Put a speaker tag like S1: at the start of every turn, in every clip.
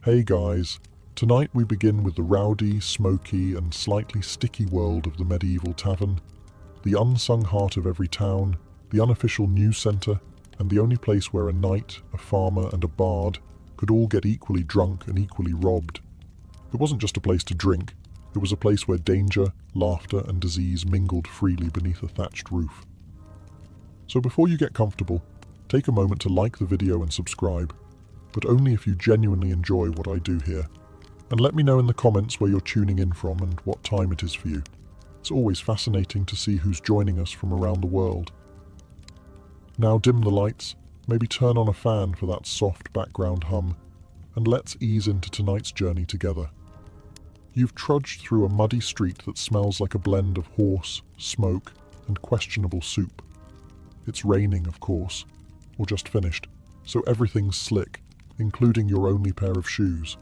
S1: Hey guys, tonight we begin with the rowdy, smoky and slightly sticky world of the Medieval Tavern, the unsung heart of every town, the unofficial news centre, and the only place where a knight, a farmer and a bard could all get equally drunk and equally robbed. It wasn't just a place to drink, it was a place where danger, laughter and disease mingled freely beneath a thatched roof. So before you get comfortable, take a moment to like the video and subscribe, but only if you genuinely enjoy what I do here. And let me know in the comments where you're tuning in from and what time it is for you. It's always fascinating to see who's joining us from around the world. Now dim the lights, maybe turn on a fan for that soft background hum, and let's ease into tonight's journey together. You've trudged through a muddy street that smells like a blend of horse, smoke, and questionable soup. It's raining, of course, or just finished, so everything's slick, including your only pair of shoes.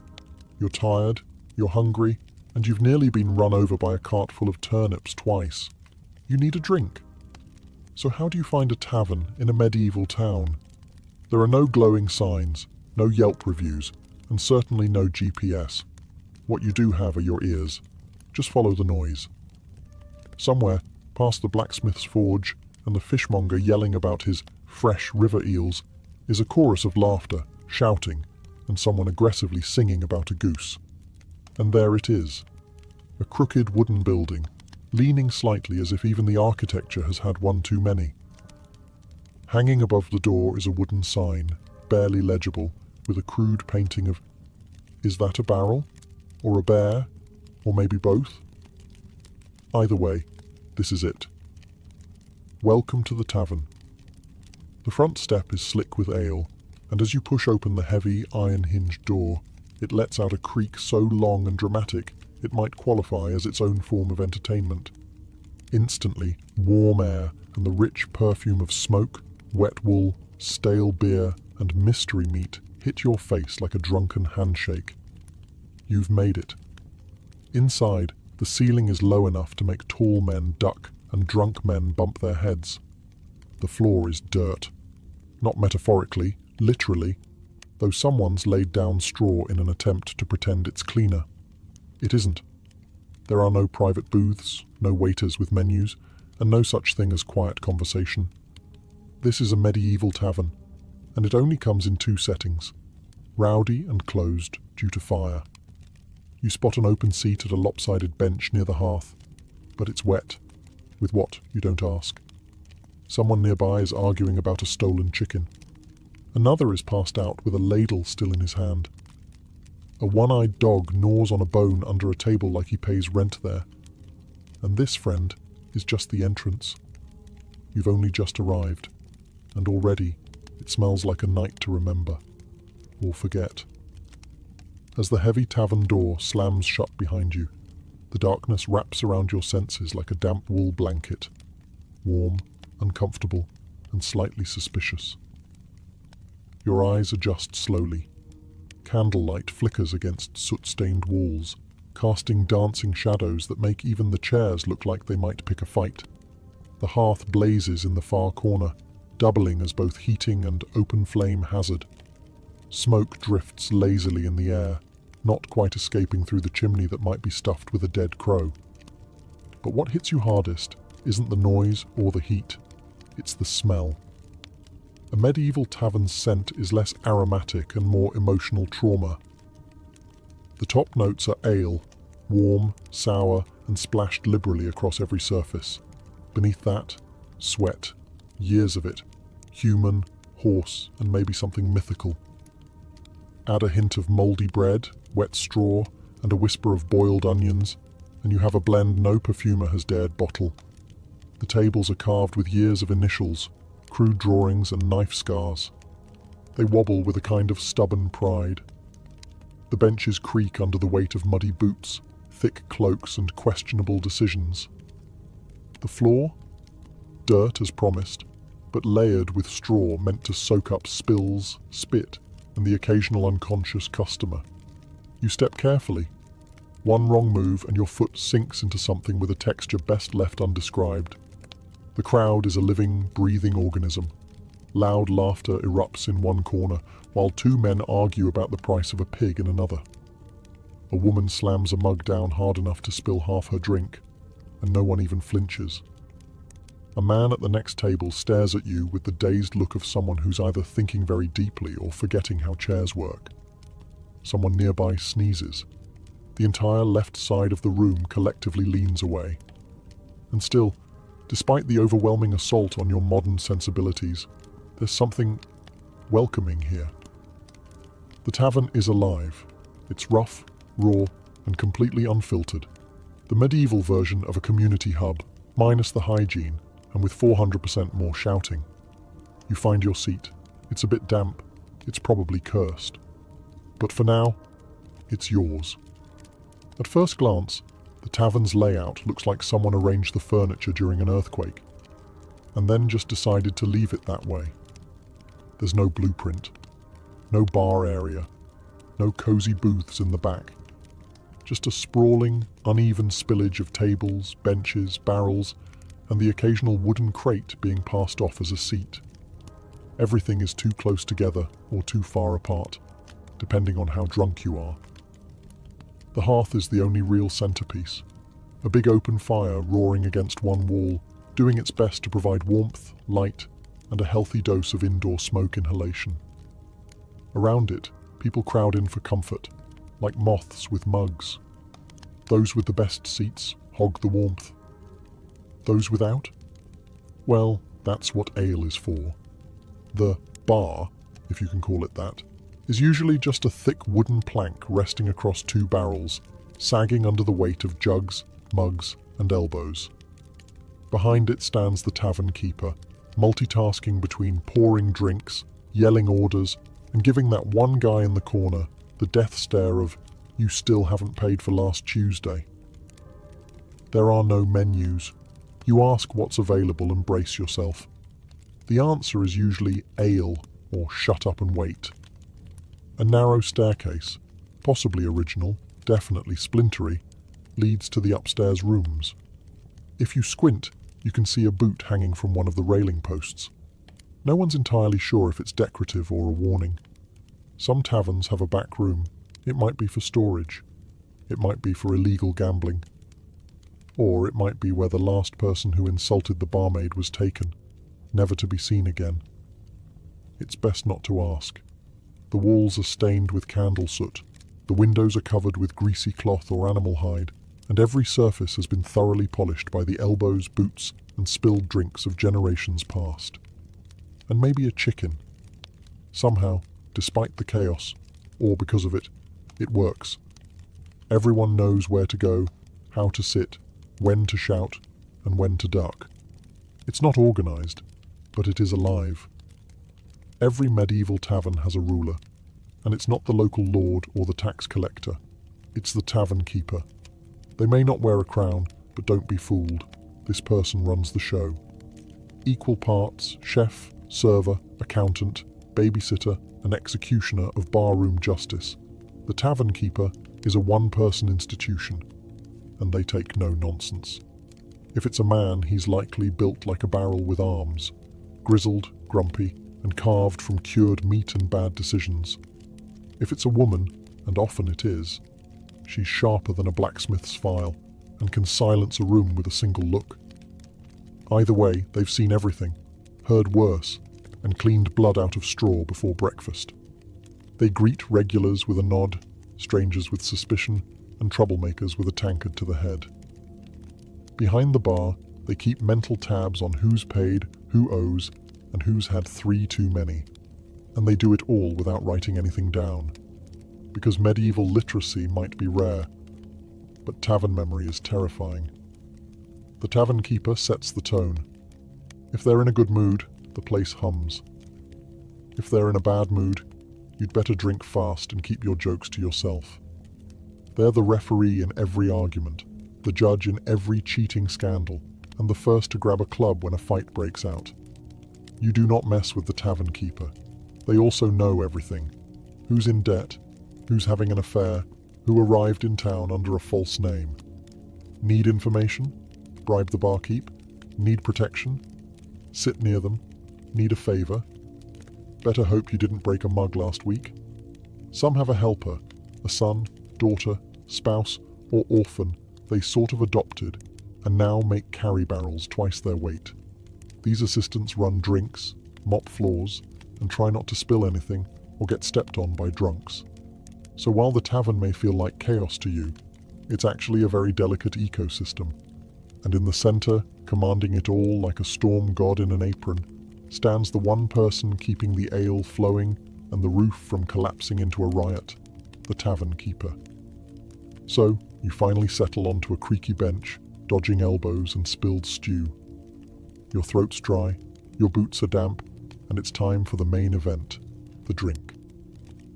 S1: You're tired, you're hungry, and you've nearly been run over by a cart full of turnips twice. You need a drink. So how do you find a tavern in a medieval town? There are no glowing signs, no Yelp reviews, and certainly no GPS. What you do have are your ears. Just follow the noise. Somewhere, past the blacksmith's forge and the fishmonger yelling about his fresh river eels, is a chorus of laughter, shouting, and someone aggressively singing about a goose. And there it is, a crooked wooden building, leaning slightly as if even the architecture has had one too many. Hanging above the door is a wooden sign, barely legible, with a crude painting of, is that a barrel? Or a bear? Or maybe both? Either way, this is it. Welcome to the tavern. The front step is slick with ale, and as you push open the heavy, iron-hinged door, it lets out a creak so long and dramatic it might qualify as its own form of entertainment. Instantly, warm air and the rich perfume of smoke, wet wool, stale beer, and mystery meat hit your face like a drunken handshake. You've made it. Inside, the ceiling is low enough to make tall men duck and drunk men bump their heads. The floor is dirt. Not metaphorically, literally, though someone's laid down straw in an attempt to pretend it's cleaner. It isn't. There are no private booths, no waiters with menus, and no such thing as quiet conversation. This is a medieval tavern, and it only comes in two settings: rowdy and closed due to fire. You spot an open seat at a lopsided bench near the hearth, but it's wet. With what, you don't ask. Someone nearby is arguing about a stolen chicken. Another is passed out with a ladle still in his hand. A one-eyed dog gnaws on a bone under a table like he pays rent there. And this, friend, is just the entrance. You've only just arrived, and already it smells like a night to remember, or forget. As the heavy tavern door slams shut behind you, the darkness wraps around your senses like a damp wool blanket, warm, uncomfortable, and slightly suspicious. Your eyes adjust slowly. Candlelight flickers against soot-stained walls, casting dancing shadows that make even the chairs look like they might pick a fight. The hearth blazes in the far corner, doubling as both heating and open flame hazard. Smoke drifts lazily in the air, not quite escaping through the chimney that might be stuffed with a dead crow. But what hits you hardest isn't the noise or the heat, it's the smell. A medieval tavern's scent is less aromatic and more emotional trauma. The top notes are ale, warm, sour, and splashed liberally across every surface. Beneath that, sweat, years of it, human, horse, and maybe something mythical. Add a hint of mouldy bread, wet straw, and a whisper of boiled onions, and you have a blend no perfumer has dared bottle. The tables are carved with years of initials, crude drawings and knife scars. They wobble with a kind of stubborn pride. The benches creak under the weight of muddy boots, thick cloaks, and questionable decisions. The floor? Dirt as promised, but layered with straw meant to soak up spills, spit, and the occasional unconscious customer. You step carefully. One wrong move and your foot sinks into something with a texture best left undescribed. The crowd is a living, breathing organism. Loud laughter erupts in one corner, while two men argue about the price of a pig in another. A woman slams a mug down hard enough to spill half her drink, and no one even flinches. A man at the next table stares at you with the dazed look of someone who's either thinking very deeply or forgetting how chairs work. Someone nearby sneezes. The entire left side of the room collectively leans away. And still, despite the overwhelming assault on your modern sensibilities, there's something welcoming here. The tavern is alive. It's rough, raw, and completely unfiltered. The medieval version of a community hub, minus the hygiene, and with 400% more shouting. You find your seat. It's a bit damp. It's probably cursed. But for now, it's yours. At first glance, the tavern's layout looks like someone arranged the furniture during an earthquake, and then just decided to leave it that way. There's no blueprint, no bar area, no cozy booths in the back. Just a sprawling, uneven spillage of tables, benches, barrels, and the occasional wooden crate being passed off as a seat. Everything is too close together or too far apart, depending on how drunk you are. The hearth is the only real centerpiece, a big open fire roaring against one wall, doing its best to provide warmth, light, and a healthy dose of indoor smoke inhalation. Around it, people crowd in for comfort, like moths with mugs. Those with the best seats hog the warmth. Those without? Well, that's what ale is for. The bar, if you can call it that, is usually just a thick wooden plank resting across two barrels, sagging under the weight of jugs, mugs, and elbows. Behind it stands the tavern keeper, multitasking between pouring drinks, yelling orders, and giving that one guy in the corner the death stare of, "You still haven't paid for last Tuesday." There are no menus. You ask what's available and brace yourself. The answer is usually ale or shut up and wait. A narrow staircase, possibly original, definitely splintery, leads to the upstairs rooms. If you squint, you can see a boot hanging from one of the railing posts. No one's entirely sure if it's decorative or a warning. Some taverns have a back room. It might be for storage. It might be for illegal gambling. Or it might be where the last person who insulted the barmaid was taken, never to be seen again. It's best not to ask. The walls are stained with candle soot, the windows are covered with greasy cloth or animal hide, and every surface has been thoroughly polished by the elbows, boots, and spilled drinks of generations past. And maybe a chicken. Somehow, despite the chaos, or because of it, it works. Everyone knows where to go, how to sit, when to shout, and when to duck. It's not organized, but it is alive. Every medieval tavern has a ruler, and it's not the local lord or the tax collector. It's the tavern keeper. They may not wear a crown, but don't be fooled. This person runs the show. Equal parts chef, server, accountant, babysitter, and executioner of barroom justice. The tavern keeper is a one-person institution, and they take no nonsense. If it's a man, he's likely built like a barrel with arms, grizzled, grumpy, and carved from cured meat and bad decisions. If it's a woman, and often it is, she's sharper than a blacksmith's file and can silence a room with a single look. Either way, they've seen everything, heard worse, and cleaned blood out of straw before breakfast. They greet regulars with a nod, strangers with suspicion, and troublemakers with a tankard to the head. Behind the bar, they keep mental tabs on who's paid, who owes, and who's had 3 too many. And they do it all without writing anything down. Because medieval literacy might be rare, but tavern memory is terrifying. The tavern keeper sets the tone. If they're in a good mood, the place hums. If they're in a bad mood, you'd better drink fast and keep your jokes to yourself. They're the referee in every argument, the judge in every cheating scandal, and the first to grab a club when a fight breaks out. You do not mess with the tavern keeper. They also know everything. Who's in debt, who's having an affair, who arrived in town under a false name. Need information? Bribe the barkeep? Need protection? Sit near them? Need a favor? Better hope you didn't break a mug last week. Some have a helper, a son, daughter, spouse, or orphan they sort of adopted and now make carry barrels twice their weight. These assistants run drinks, mop floors, and try not to spill anything or get stepped on by drunks. So while the tavern may feel like chaos to you, it's actually a very delicate ecosystem. And in the center, commanding it all like a storm god in an apron, stands the one person keeping the ale flowing and the roof from collapsing into a riot, the tavern keeper. So, you finally settle onto a creaky bench, dodging elbows and spilled stew. Your throat's dry, your boots are damp, and it's time for the main event, the drink.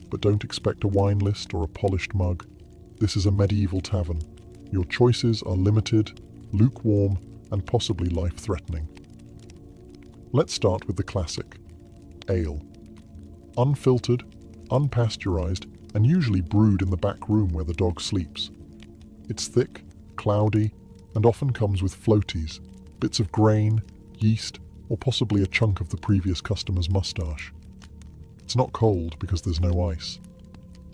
S1: But don't expect a wine list or a polished mug. This is a medieval tavern. Your choices are limited, lukewarm, and possibly life-threatening. Let's start with the classic, ale. Unfiltered, unpasteurized, and usually brewed in the back room where the dog sleeps. It's thick, cloudy, and often comes with floaties, bits of grain, yeast, or possibly a chunk of the previous customer's mustache. It's not cold because there's no ice.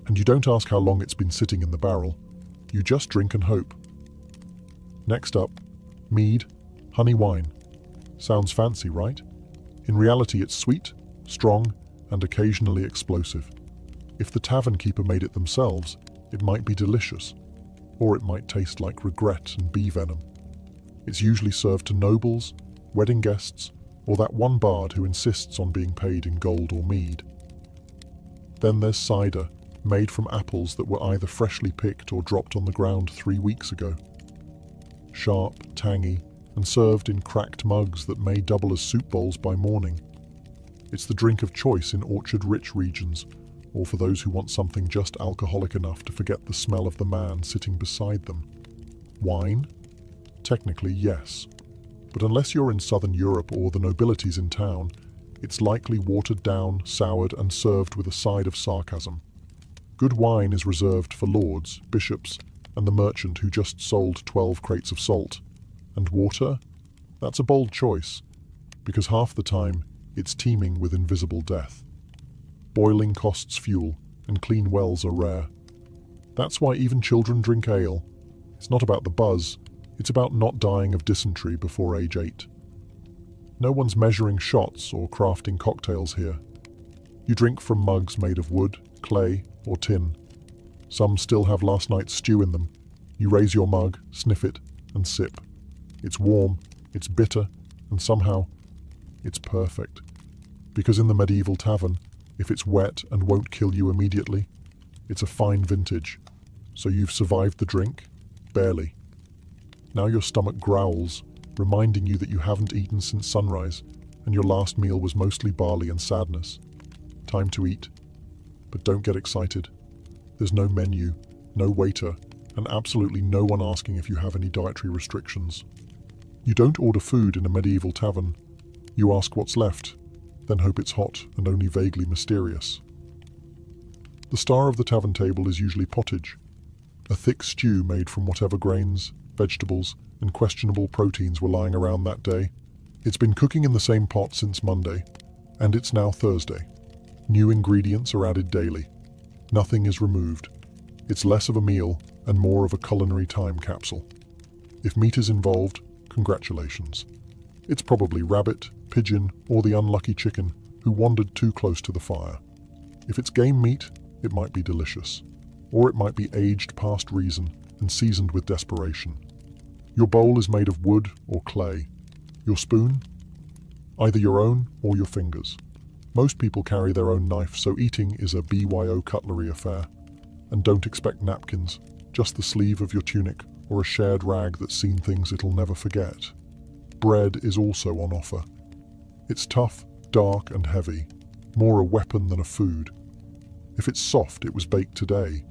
S1: And you don't ask how long it's been sitting in the barrel, you just drink and hope. Next up, mead, honey wine. Sounds fancy, right? In reality, it's sweet, strong, and occasionally explosive. If the tavern keeper made it themselves, it might be delicious, or it might taste like regret and bee venom. It's usually served to nobles, wedding guests, or that one bard who insists on being paid in gold or mead. Then there's cider, made from apples that were either freshly picked or dropped on the ground 3 weeks ago. Sharp, tangy, and served in cracked mugs that may double as soup bowls by morning. It's the drink of choice in orchard-rich regions, or for those who want something just alcoholic enough to forget the smell of the man sitting beside them. Wine? Technically, yes. But unless you're in southern Europe or the nobility's in town, it's likely watered down, soured, and served with a side of sarcasm. Good wine is reserved for lords, bishops, and the merchant who just sold 12 crates of salt. And water? That's a bold choice, because half the time, it's teeming with invisible death. Boiling costs fuel, and clean wells are rare. That's why even children drink ale. It's not about the buzz, it's about not dying of dysentery before age 8. No one's measuring shots or crafting cocktails here. You drink from mugs made of wood, clay, or tin. Some still have last night's stew in them. You raise your mug, sniff it, and sip. It's warm, it's bitter, and somehow, it's perfect. Because in the medieval tavern, if it's wet and won't kill you immediately, it's a fine vintage. So you've survived the drink? Barely. Now your stomach growls, reminding you that you haven't eaten since sunrise, and your last meal was mostly barley and sadness. Time to eat. But don't get excited. There's no menu, no waiter, and absolutely no one asking if you have any dietary restrictions. You don't order food in a medieval tavern. You ask what's left, then hope it's hot and only vaguely mysterious. The star of the tavern table is usually pottage, a thick stew made from whatever grains, vegetables, and questionable proteins were lying around that day. It's been cooking in the same pot since Monday, and it's now Thursday. New ingredients are added daily. Nothing is removed. It's less of a meal and more of a culinary time capsule. If meat is involved, congratulations. It's probably rabbit, pigeon, or the unlucky chicken who wandered too close to the fire. If it's game meat, it might be delicious. Or it might be aged past reason and seasoned with desperation. Your bowl is made of wood or clay. Your spoon? Either your own or your fingers. Most people carry their own knife, so eating is a BYO cutlery affair. And don't expect napkins, just the sleeve of your tunic or a shared rag that's seen things it'll never forget. Bread is also on offer. It's tough, dark, and heavy, more a weapon than a food. If it's soft, it was baked today.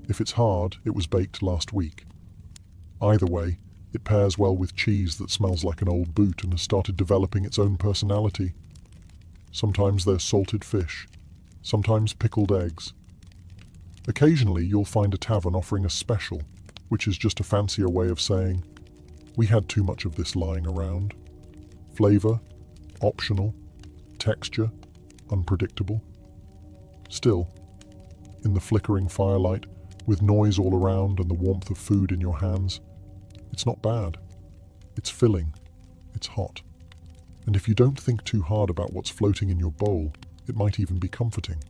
S1: If it's hard, it was baked last week. Either way, it pairs well with cheese that smells like an old boot and has started developing its own personality. Sometimes there's salted fish, sometimes pickled eggs. Occasionally, you'll find a tavern offering a special, which is just a fancier way of saying, we had too much of this lying around. Flavor, optional, texture, unpredictable. Still, in the flickering firelight, with noise all around and the warmth of food in your hands, it's not bad. It's filling. It's hot. And if you don't think too hard about what's floating in your bowl, it might even be comforting.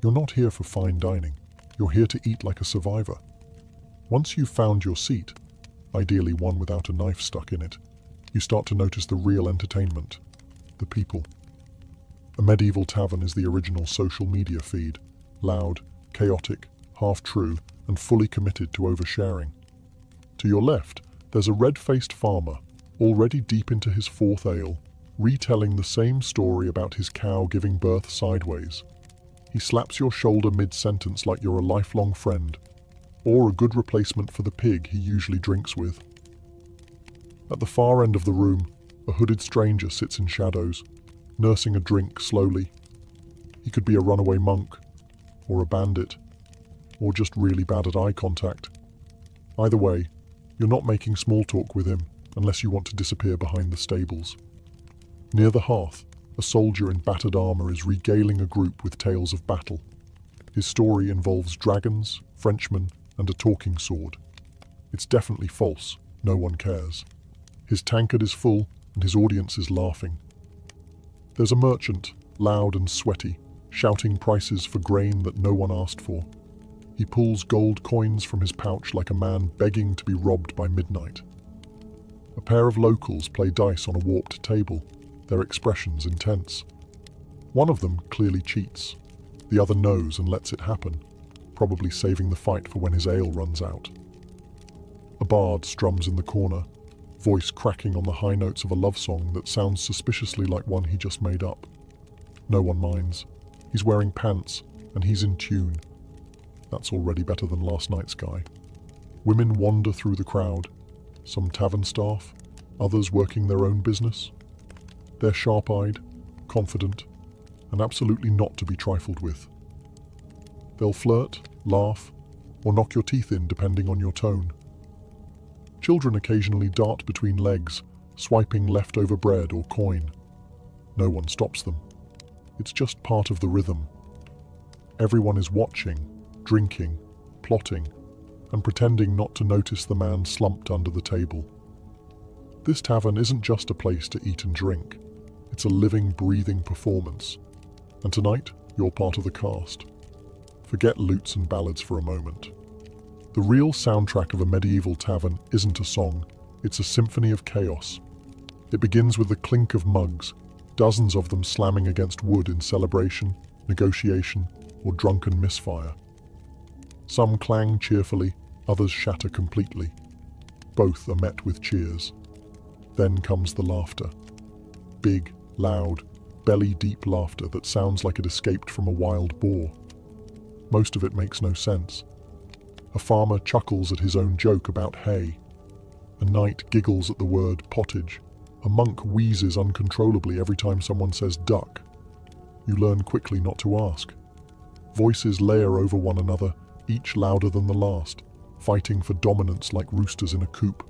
S1: You're not here for fine dining. You're here to eat like a survivor. Once you've found your seat, ideally one without a knife stuck in it, you start to notice the real entertainment, the people. A medieval tavern is the original social media feed, loud, chaotic, half-true, and fully committed to oversharing. To your left, there's a red-faced farmer, already deep into his fourth ale, retelling the same story about his cow giving birth sideways. He slaps your shoulder mid-sentence like you're a lifelong friend, or a good replacement for the pig he usually drinks with. At the far end of the room, a hooded stranger sits in shadows, nursing a drink slowly. He could be a runaway monk, or a bandit, or just really bad at eye contact. Either way, you're not making small talk with him unless you want to disappear behind the stables. Near the hearth, a soldier in battered armor is regaling a group with tales of battle. His story involves dragons, Frenchmen, and a talking sword. It's definitely false, no one cares. His tankard is full, and his audience is laughing. There's a merchant, loud and sweaty, shouting prices for grain that no one asked for. He pulls gold coins from his pouch like a man begging to be robbed by midnight. A pair of locals play dice on a warped table, their expressions intense. One of them clearly cheats. The other knows and lets it happen, probably saving the fight for when his ale runs out. A bard strums in the corner, voice cracking on the high notes of a love song that sounds suspiciously like one he just made up. No one minds. He's wearing pants, and he's in tune. That's already better than last night's guy. Women wander through the crowd, some tavern staff, others working their own business. They're sharp-eyed, confident, and absolutely not to be trifled with. They'll flirt, laugh, or knock your teeth in depending on your tone. Children occasionally dart between legs, swiping leftover bread or coin. No one stops them. It's just part of the rhythm. Everyone is watching, drinking, plotting, and pretending not to notice the man slumped under the table. This tavern isn't just a place to eat and drink. It's a living, breathing performance. And tonight, you're part of the cast. Forget lutes and ballads for a moment. The real soundtrack of a medieval tavern isn't a song, it's a symphony of chaos. It begins with the clink of mugs, dozens of them slamming against wood in celebration, negotiation, or drunken misfire. Some clang cheerfully, others shatter completely. Both are met with cheers. Then comes the laughter. Big, loud, belly-deep laughter that sounds like it escaped from a wild boar. Most of it makes no sense. A farmer chuckles at his own joke about hay. A knight giggles at the word pottage. A monk wheezes uncontrollably every time someone says duck. You learn quickly not to ask. Voices layer over one another, each louder than the last, fighting for dominance like roosters in a coop.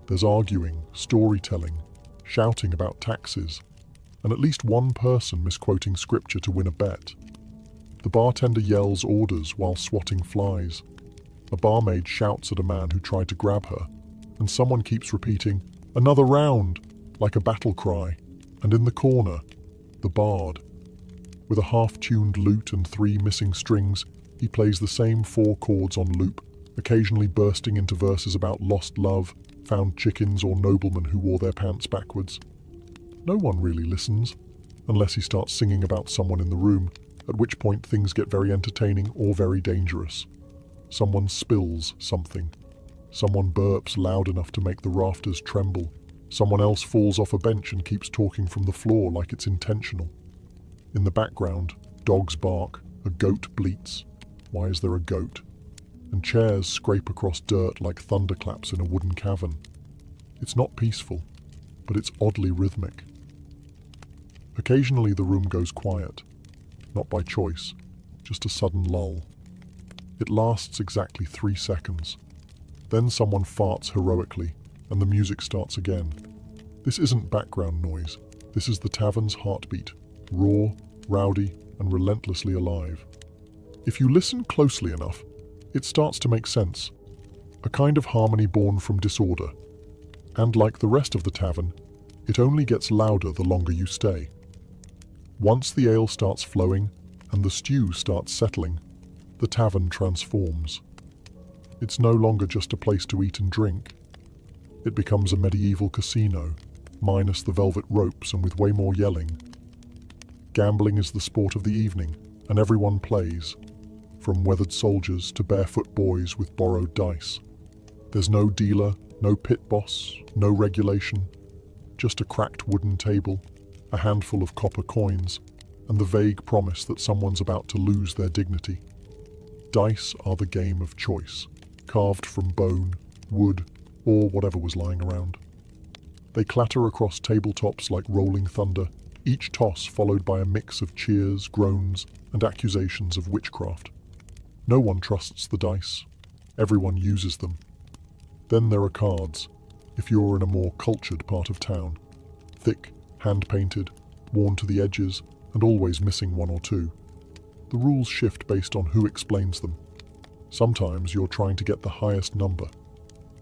S1: There's arguing, storytelling, shouting about taxes, and at least one person misquoting scripture to win a bet. The bartender yells orders while swatting flies. A barmaid shouts at a man who tried to grab her, and someone keeps repeating, "Another round," like a battle cry. And in the corner, the bard. With a half-tuned lute and 3 missing strings, he plays the same 4 chords on loop, occasionally bursting into verses about lost love, found chickens, or noblemen who wore their pants backwards. No one really listens, unless he starts singing about someone in the room, at which point things get very entertaining or very dangerous. Someone spills something. Someone burps loud enough to make the rafters tremble. Someone else falls off a bench and keeps talking from the floor like it's intentional. In the background, dogs bark, a goat bleats. Why is there a goat? And chairs scrape across dirt like thunderclaps in a wooden cavern. It's not peaceful, but it's oddly rhythmic. Occasionally the room goes quiet, not by choice, just a sudden lull. It lasts exactly 3 seconds. Then someone farts heroically, and the music starts again. This isn't background noise. This is the tavern's heartbeat, raw, rowdy, and relentlessly alive. If you listen closely enough, it starts to make sense. A kind of harmony born from disorder. And like the rest of the tavern, it only gets louder the longer you stay. Once the ale starts flowing and the stew starts settling, the tavern transforms. It's no longer just a place to eat and drink. It becomes a medieval casino, minus the velvet ropes and with way more yelling. Gambling is the sport of the evening, and everyone plays, from weathered soldiers to barefoot boys with borrowed dice. There's no dealer, no pit boss, no regulation, just a cracked wooden table, a handful of copper coins, and the vague promise that someone's about to lose their dignity. Dice are the game of choice, carved from bone, wood, or whatever was lying around. They clatter across tabletops like rolling thunder, each toss followed by a mix of cheers, groans, and accusations of witchcraft. No one trusts the dice. Everyone uses them. Then there are cards, if you're in a more cultured part of town. Thick, hand-painted, worn to the edges, and always missing one or two. The rules shift based on who explains them. Sometimes you're trying to get the highest number.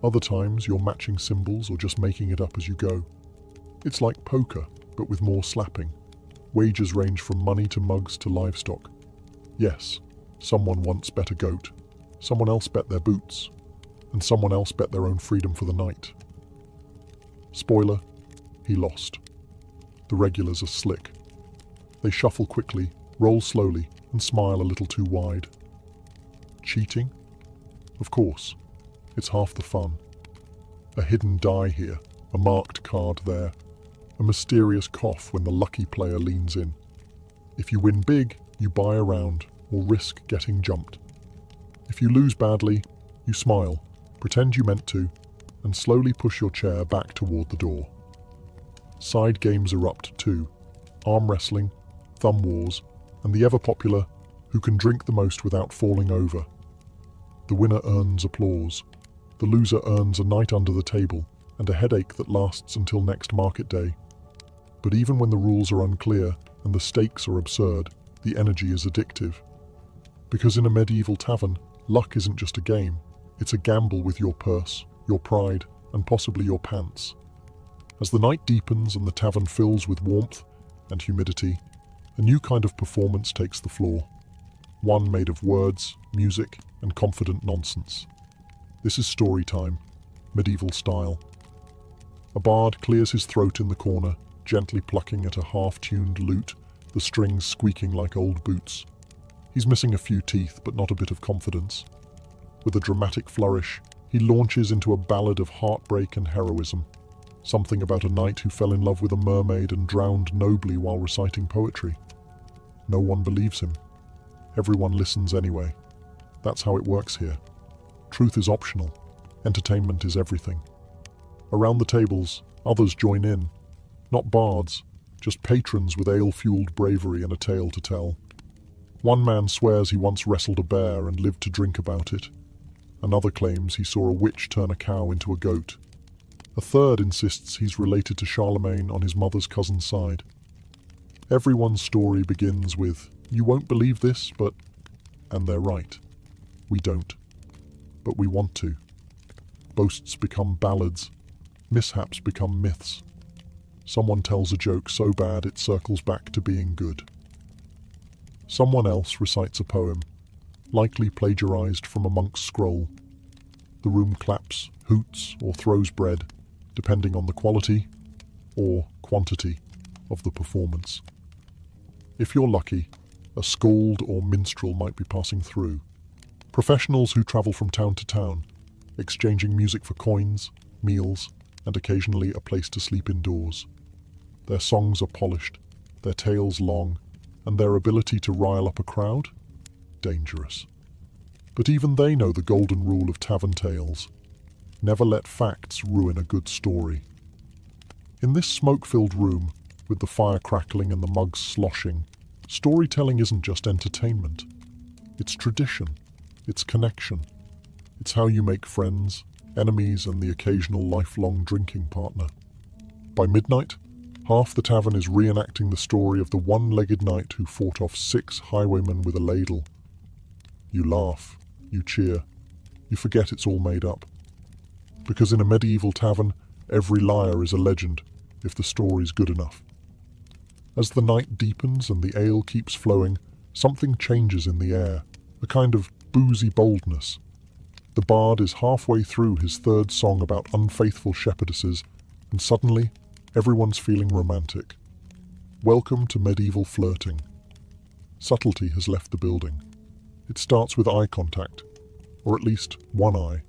S1: Other times you're matching symbols or just making it up as you go. It's like poker, but with more slapping. Wagers range from money to mugs to livestock. Yes, someone once bet a goat, someone else bet their boots, and someone else bet their own freedom for the night. Spoiler, he lost. The regulars are slick. They shuffle quickly, roll slowly, and smile a little too wide. Cheating? Of course. It's half the fun. A hidden die here, a marked card there, a mysterious cough when the lucky player leans in. If you win big, you buy a round or risk getting jumped. If you lose badly, you smile, pretend you meant to, and slowly push your chair back toward the door. Side games erupt too. Arm wrestling, thumb wars, and the ever-popular who can drink the most without falling over. The winner earns applause. The loser earns a night under the table and a headache that lasts until next market day. But even when the rules are unclear and the stakes are absurd, the energy is addictive. Because in a medieval tavern, luck isn't just a game, it's a gamble with your purse, your pride, and possibly your pants. As the night deepens and the tavern fills with warmth and humidity, a new kind of performance takes the floor. One made of words, music, and confident nonsense. This is story time, medieval style. A bard clears his throat in the corner, gently plucking at a half-tuned lute, the strings squeaking like old boots. He's missing a few teeth, but not a bit of confidence. With a dramatic flourish, he launches into a ballad of heartbreak and heroism. Something about a knight who fell in love with a mermaid and drowned nobly while reciting poetry. No one believes him. Everyone listens anyway. That's how it works here. Truth is optional. Entertainment is everything. Around the tables, others join in. Not bards, just patrons with ale-fueled bravery and a tale to tell. One man swears he once wrestled a bear and lived to drink about it. Another claims he saw a witch turn a cow into a goat. A third insists he's related to Charlemagne on his mother's cousin's side. Everyone's story begins with, "You won't believe this, but..." And they're right. We don't. But we want to. Boasts become ballads. Mishaps become myths. Someone tells a joke so bad it circles back to being good. Someone else recites a poem, likely plagiarized from a monk's scroll. The room claps, hoots, or throws bread, depending on the quality or quantity of the performance. If you're lucky, a skald or minstrel might be passing through. Professionals who travel from town to town, exchanging music for coins, meals, and occasionally a place to sleep indoors. Their songs are polished, their tales long, and their ability to rile up a crowd? Dangerous. But even they know the golden rule of tavern tales. Never let facts ruin a good story. In this smoke-filled room, with the fire crackling and the mugs sloshing, storytelling isn't just entertainment. It's tradition. It's connection. It's how you make friends, enemies, and the occasional lifelong drinking partner. By midnight, Half the tavern is reenacting the story of the one-legged knight who fought off 6 highwaymen with a ladle. You laugh, you cheer, you forget it's all made up. Because in a medieval tavern, every liar is a legend, if the story's good enough. As the night deepens and the ale keeps flowing, something changes in the air, a kind of boozy boldness. The bard is halfway through his 3rd song about unfaithful shepherdesses, and suddenly, everyone's feeling romantic. Welcome to medieval flirting. Subtlety has left the building. It starts with eye contact, or at least one eye,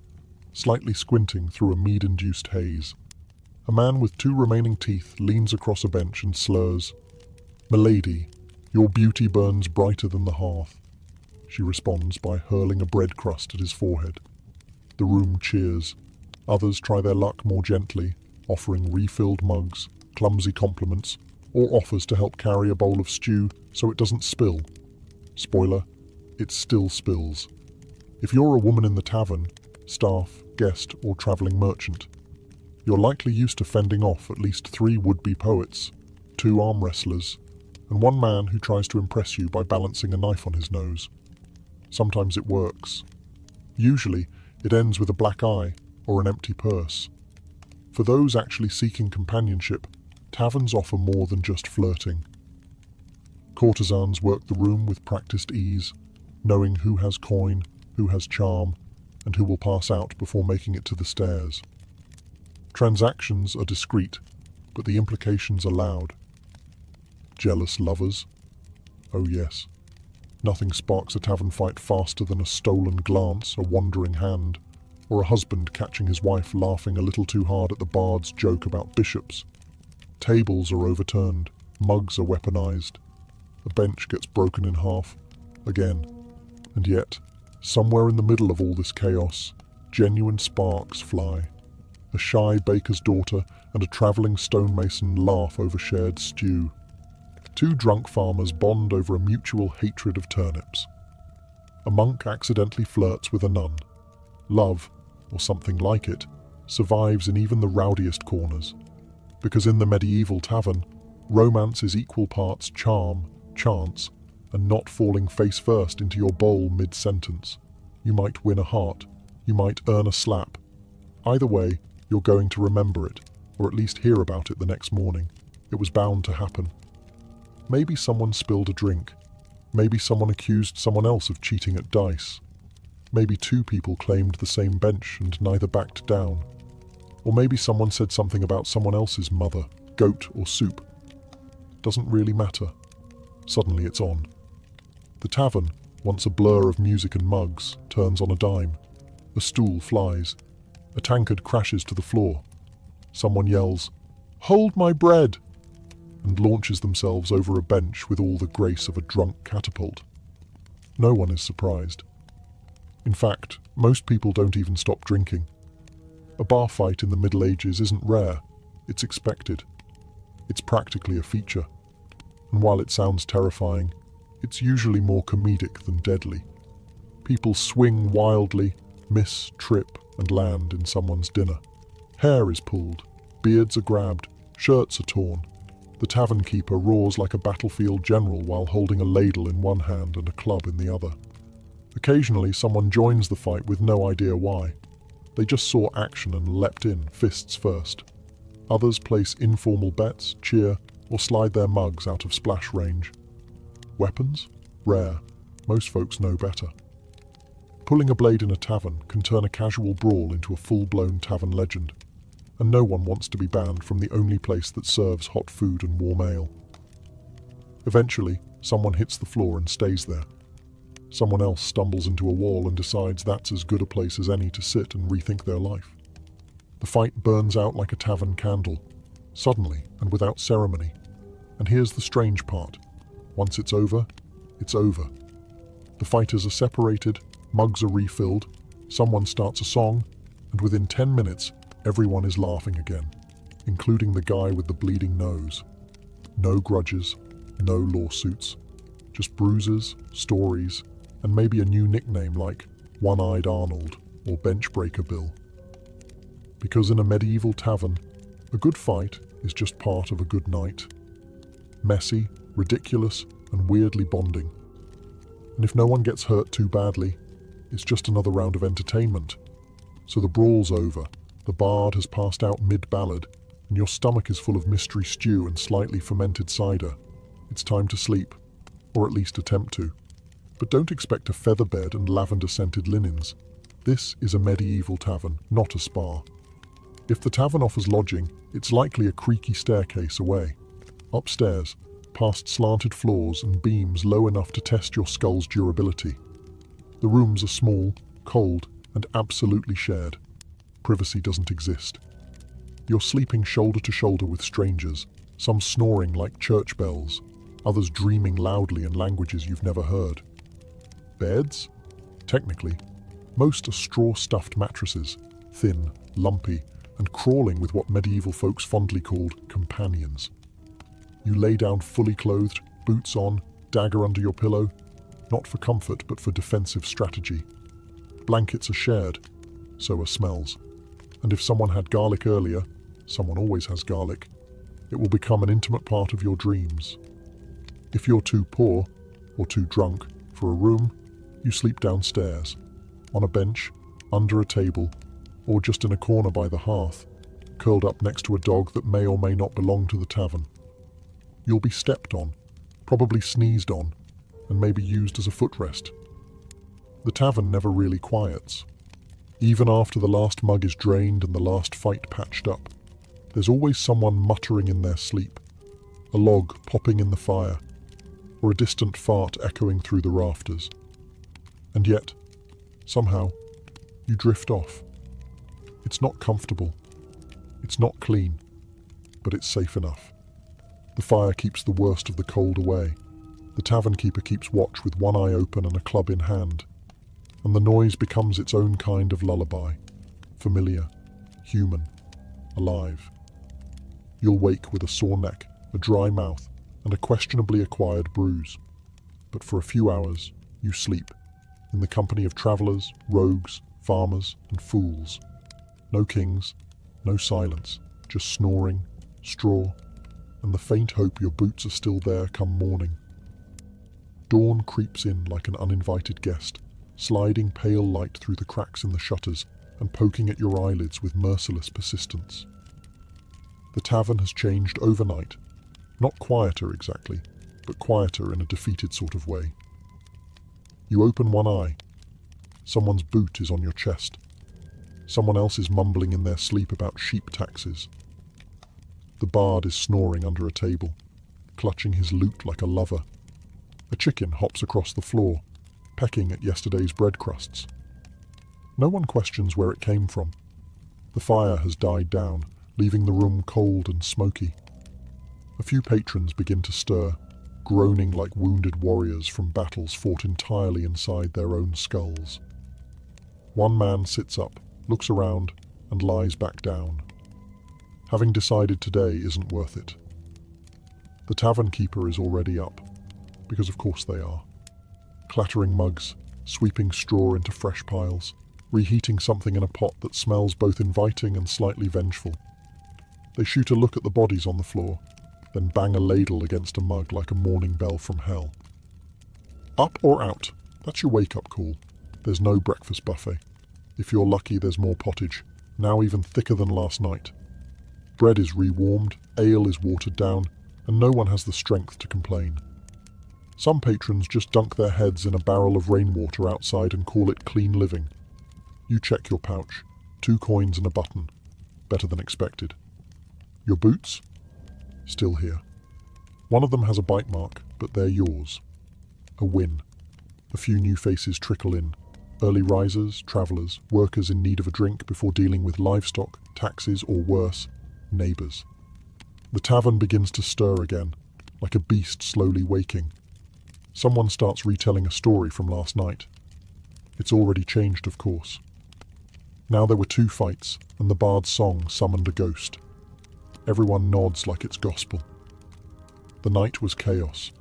S1: slightly squinting through a mead-induced haze. A man with 2 remaining teeth leans across a bench and slurs, "Milady, your beauty burns brighter than the hearth." She responds by hurling a bread crust at his forehead. The room cheers. Others try their luck more gently, offering refilled mugs, clumsy compliments, or offers to help carry a bowl of stew so it doesn't spill. Spoiler, it still spills. If you're a woman in the tavern, staff, guest, or travelling merchant, you're likely used to fending off at least 3 would-be poets, 2 arm wrestlers, and 1 man who tries to impress you by balancing a knife on his nose. Sometimes it works. Usually, it ends with a black eye or an empty purse. For those actually seeking companionship, taverns offer more than just flirting. Courtesans work the room with practiced ease, knowing who has coin, who has charm, and who will pass out before making it to the stairs. Transactions are discreet, but the implications are loud. Jealous lovers? Oh yes. Nothing sparks a tavern fight faster than a stolen glance, a wandering hand, or a husband catching his wife laughing a little too hard at the bard's joke about bishops. Tables are overturned, mugs are weaponized, a bench gets broken in half, again. And yet, somewhere in the middle of all this chaos, genuine sparks fly. A shy baker's daughter and a travelling stonemason laugh over shared stew. 2 drunk farmers bond over a mutual hatred of turnips. A monk accidentally flirts with a nun. Love, or something like it, survives in even the rowdiest corners. Because in the medieval tavern, romance is equal parts charm, chance, and not falling face first into your bowl mid-sentence. You might win a heart, you might earn a slap. Either way, you're going to remember it, or at least hear about it the next morning. It was bound to happen. Maybe someone spilled a drink. Maybe someone accused someone else of cheating at dice. Maybe 2 people claimed the same bench and neither backed down. Or maybe someone said something about someone else's mother, goat or soup. Doesn't really matter. Suddenly it's on. The tavern, once a blur of music and mugs, turns on a dime. A stool flies. A tankard crashes to the floor. Someone yells, "Hold my bread!" and launches themselves over a bench with all the grace of a drunk catapult. No one is surprised. In fact, most people don't even stop drinking. A bar fight in the Middle Ages isn't rare, it's expected. It's practically a feature. And while it sounds terrifying, it's usually more comedic than deadly. People swing wildly, miss, trip, and land in someone's dinner. Hair is pulled, beards are grabbed, shirts are torn. The tavern keeper roars like a battlefield general while holding a ladle in one hand and a club in the other. Occasionally, someone joins the fight with no idea why. They just saw action and leapt in, fists first. Others place informal bets, cheer, or slide their mugs out of splash range. Weapons? Rare. Most folks know better. Pulling a blade in a tavern can turn a casual brawl into a full-blown tavern legend, and no one wants to be banned from the only place that serves hot food and warm ale. Eventually, someone hits the floor and stays there. Someone else stumbles into a wall and decides that's as good a place as any to sit and rethink their life. The fight burns out like a tavern candle, suddenly and without ceremony. And here's the strange part. Once it's over, it's over. The fighters are separated, mugs are refilled, someone starts a song, and within 10 minutes, everyone is laughing again, including the guy with the bleeding nose. No grudges, no lawsuits, just bruises, stories, and maybe a new nickname like One-Eyed Arnold or Benchbreaker Bill. Because in a medieval tavern, a good fight, is just part of a good night. Messy, ridiculous, and weirdly bonding. And if no one gets hurt too badly, it's just another round of entertainment. So the brawl's over, the bard has passed out mid-ballad, and your stomach is full of mystery stew and slightly fermented cider. It's time to sleep, or at least attempt to. But don't expect a feather bed and lavender-scented linens. This is a medieval tavern, not a spa. If the tavern offers lodging, it's likely a creaky staircase away. Upstairs, past slanted floors and beams low enough to test your skull's durability. The rooms are small, cold, and absolutely shared. Privacy doesn't exist. You're sleeping shoulder to shoulder with strangers, some snoring like church bells, others dreaming loudly in languages you've never heard. Beds? Technically, most are straw-stuffed mattresses, thin, lumpy, and crawling with what medieval folks fondly called companions. You lay down fully clothed, boots on, dagger under your pillow, not for comfort but for defensive strategy. Blankets are shared, so are smells. And if someone had garlic earlier, someone always has garlic, it will become an intimate part of your dreams. If you're too poor, or too drunk, for a room, you sleep downstairs, on a bench, under a table, or just in a corner by the hearth, curled up next to a dog that may or may not belong to the tavern. You'll be stepped on, probably sneezed on, and maybe used as a footrest. The tavern never really quiets. Even after the last mug is drained and the last fight patched up, there's always someone muttering in their sleep, a log popping in the fire, or a distant fart echoing through the rafters. And yet, somehow, you drift off. It's not comfortable, it's not clean, but it's safe enough. The fire keeps the worst of the cold away. The tavern keeper keeps watch with one eye open and a club in hand. And the noise becomes its own kind of lullaby. Familiar, human, alive. You'll wake with a sore neck, a dry mouth, and a questionably acquired bruise. But for a few hours, you sleep, in the company of travellers, rogues, farmers, and fools. No kings, no silence, just snoring, straw, and the faint hope your boots are still there come morning. Dawn creeps in like an uninvited guest, sliding pale light through the cracks in the shutters and poking at your eyelids with merciless persistence. The tavern has changed overnight, not quieter exactly, but quieter in a defeated sort of way. You open one eye. Someone's boot is on your chest. Someone else is mumbling in their sleep about sheep taxes. The bard is snoring under a table, clutching his lute like a lover. A chicken hops across the floor, pecking at yesterday's bread crusts. No one questions where it came from. The fire has died down, leaving the room cold and smoky. A few patrons begin to stir, groaning like wounded warriors from battles fought entirely inside their own skulls. One man sits up, looks around, and lies back down. Having decided today isn't worth it. The tavern keeper is already up, because of course they are. Clattering mugs, sweeping straw into fresh piles, reheating something in a pot that smells both inviting and slightly vengeful. They shoot a look at the bodies on the floor, then bang a ladle against a mug like a morning bell from hell. Up or out, that's your wake-up call. There's no breakfast buffet. If you're lucky, there's more pottage, now even thicker than last night. Bread is rewarmed, ale is watered down, and no one has the strength to complain. Some patrons just dunk their heads in a barrel of rainwater outside and call it clean living. You check your pouch. 2 coins and a button. Better than expected. Your boots? Still here. One of them has a bite mark, but they're yours. A win. A few new faces trickle in. Early risers, travellers, workers in need of a drink before dealing with livestock, taxes, or worse, neighbours. The tavern begins to stir again, like a beast slowly waking. Someone starts retelling a story from last night. It's already changed, of course. Now there were 2 fights, and the bard's song summoned a ghost. Everyone nods like it's gospel. The night was chaos.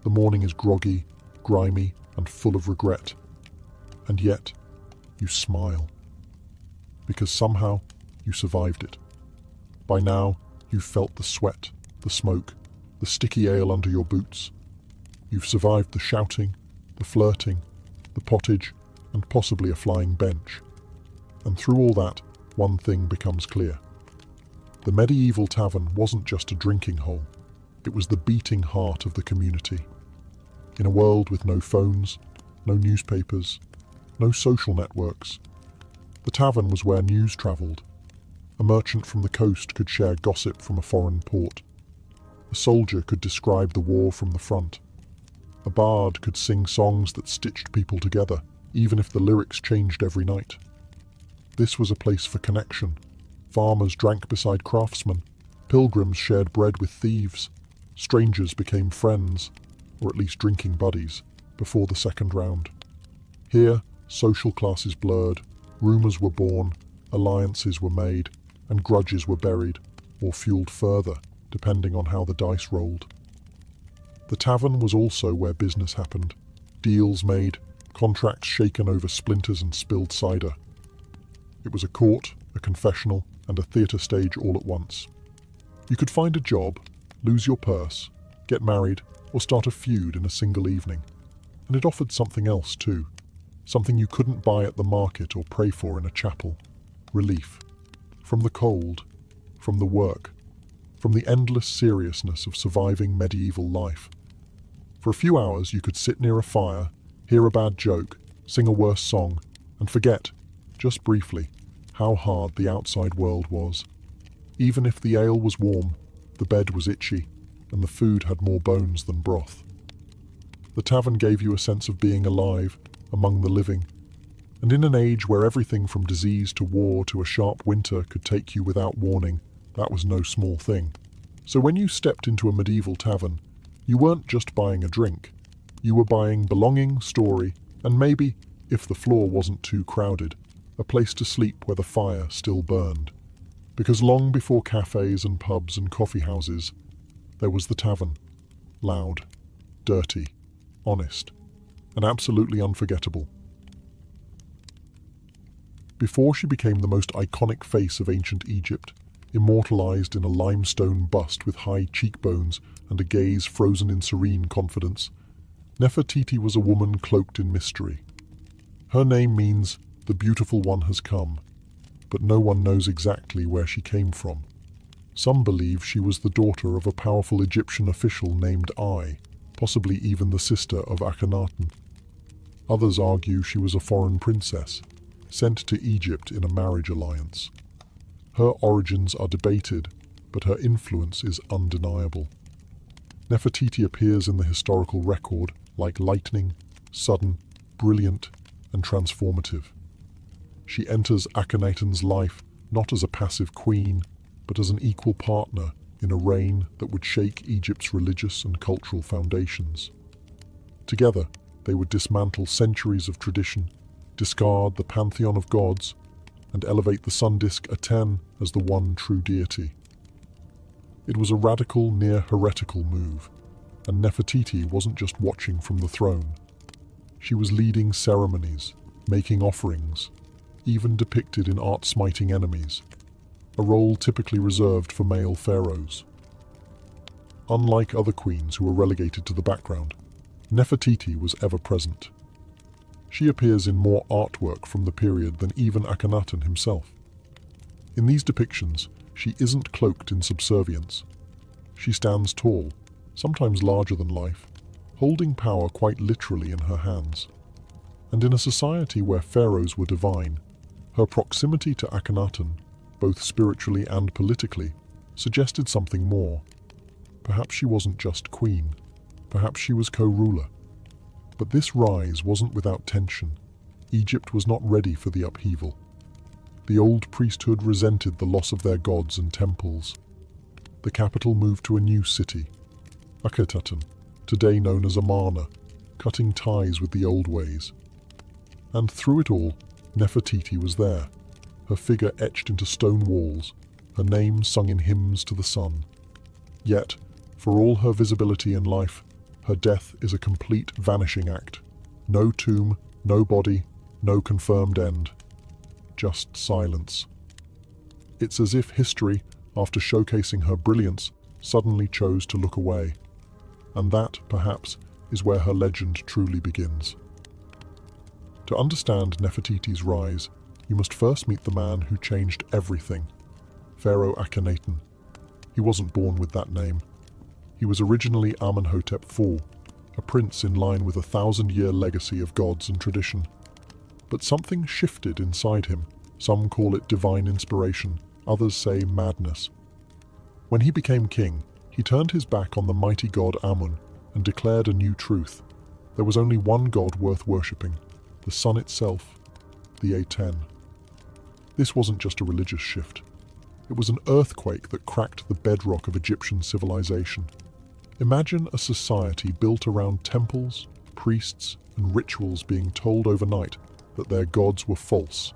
S1: The morning is groggy, grimy, and full of regret. And yet, you smile. Because somehow, you survived it. By now, You've felt the sweat, the smoke, the sticky ale under your boots. You've survived the shouting, the flirting, the pottage, and possibly a flying bench. And through all that, one thing becomes clear. The medieval tavern wasn't just a drinking hole. It was the beating heart of the community. In a world with no phones, no newspapers, no social networks, the tavern was where news travelled. A merchant from the coast could share gossip from a foreign port. A soldier could describe the war from the front. A bard could sing songs that stitched people together, even if the lyrics changed every night. This was a place for connection. Farmers drank beside craftsmen. Pilgrims shared bread with thieves. Strangers became friends, or at least drinking buddies, before the second round. Here, social classes blurred, rumours were born, alliances were made, and grudges were buried, or fueled further, depending on how the dice rolled. The tavern was also where business happened. Deals made, contracts shaken over splinters and spilled cider. It was a court, a confessional, and a theatre stage all at once. You could find a job, lose your purse, get married, or start a feud in a single evening. And it offered something else too. Something you couldn't buy at the market or pray for in a chapel. Relief. From the cold, from the work, from the endless seriousness of surviving medieval life. For a few hours you could sit near a fire, hear a bad joke, sing a worse song, and forget, just briefly, how hard the outside world was. Even if the ale was warm, the bed was itchy, and the food had more bones than broth. The tavern gave you a sense of being alive, among the living, and in an age where everything from disease to war to a sharp winter could take you without warning, that was no small thing. So when you stepped into a medieval tavern, you weren't just buying a drink. You were buying belonging, story, and maybe, if the floor wasn't too crowded, a place to sleep where the fire still burned. Because long before cafes and pubs and coffee houses, there was the tavern. Loud, dirty, honest, and absolutely unforgettable. Before she became the most iconic face of ancient Egypt, immortalized in a limestone bust with high cheekbones and a gaze frozen in serene confidence, Nefertiti was a woman cloaked in mystery. Her name means, "The Beautiful One has come," but no one knows exactly where she came from. Some believe she was the daughter of a powerful Egyptian official named Ai, possibly even the sister of Akhenaten. Others argue she was a foreign princess, sent to Egypt in a marriage alliance. Her origins are debated, but her influence is undeniable. Nefertiti appears in the historical record like lightning, sudden, brilliant, and transformative. She enters Akhenaten's life not as a passive queen, but as an equal partner in a reign that would shake Egypt's religious and cultural foundations. Together, they would dismantle centuries of tradition, discard the pantheon of gods, and elevate the sun disk Aten as the one true deity. It was a radical, near-heretical move, and Nefertiti wasn't just watching from the throne. She was leading ceremonies, making offerings, even depicted in art smiting enemies, a role typically reserved for male pharaohs. Unlike other queens who were relegated to the background, Nefertiti was ever present. She appears in more artwork from the period than even Akhenaten himself. In these depictions, she isn't cloaked in subservience. She stands tall, sometimes larger than life, holding power quite literally in her hands. And in a society where pharaohs were divine, her proximity to Akhenaten, both spiritually and politically, suggested something more. Perhaps she wasn't just queen, perhaps she was co-ruler. But this rise wasn't without tension. Egypt was not ready for the upheaval. The old priesthood resented the loss of their gods and temples. The capital moved to a new city, Akhetaten, today known as Amarna, cutting ties with the old ways. And through it all, Nefertiti was there, her figure etched into stone walls, her name sung in hymns to the sun. Yet, for all her visibility in life, her death is a complete vanishing act. No tomb, no body, no confirmed end. Just silence. It's as if history, after showcasing her brilliance, suddenly chose to look away. And that, perhaps, is where her legend truly begins. To understand Nefertiti's rise, you must first meet the man who changed everything, Pharaoh Akhenaten. He wasn't born with that name. He was originally Amenhotep IV, a prince in line with a 1,000-year legacy of gods and tradition. But something shifted inside him. Some call it divine inspiration, others say madness. When he became king, he turned his back on the mighty god Amun and declared a new truth. There was only one god worth worshipping, the sun itself, the Aten. This wasn't just a religious shift. It was an earthquake that cracked the bedrock of Egyptian civilization. Imagine a society built around temples, priests, and rituals being told overnight that their gods were false,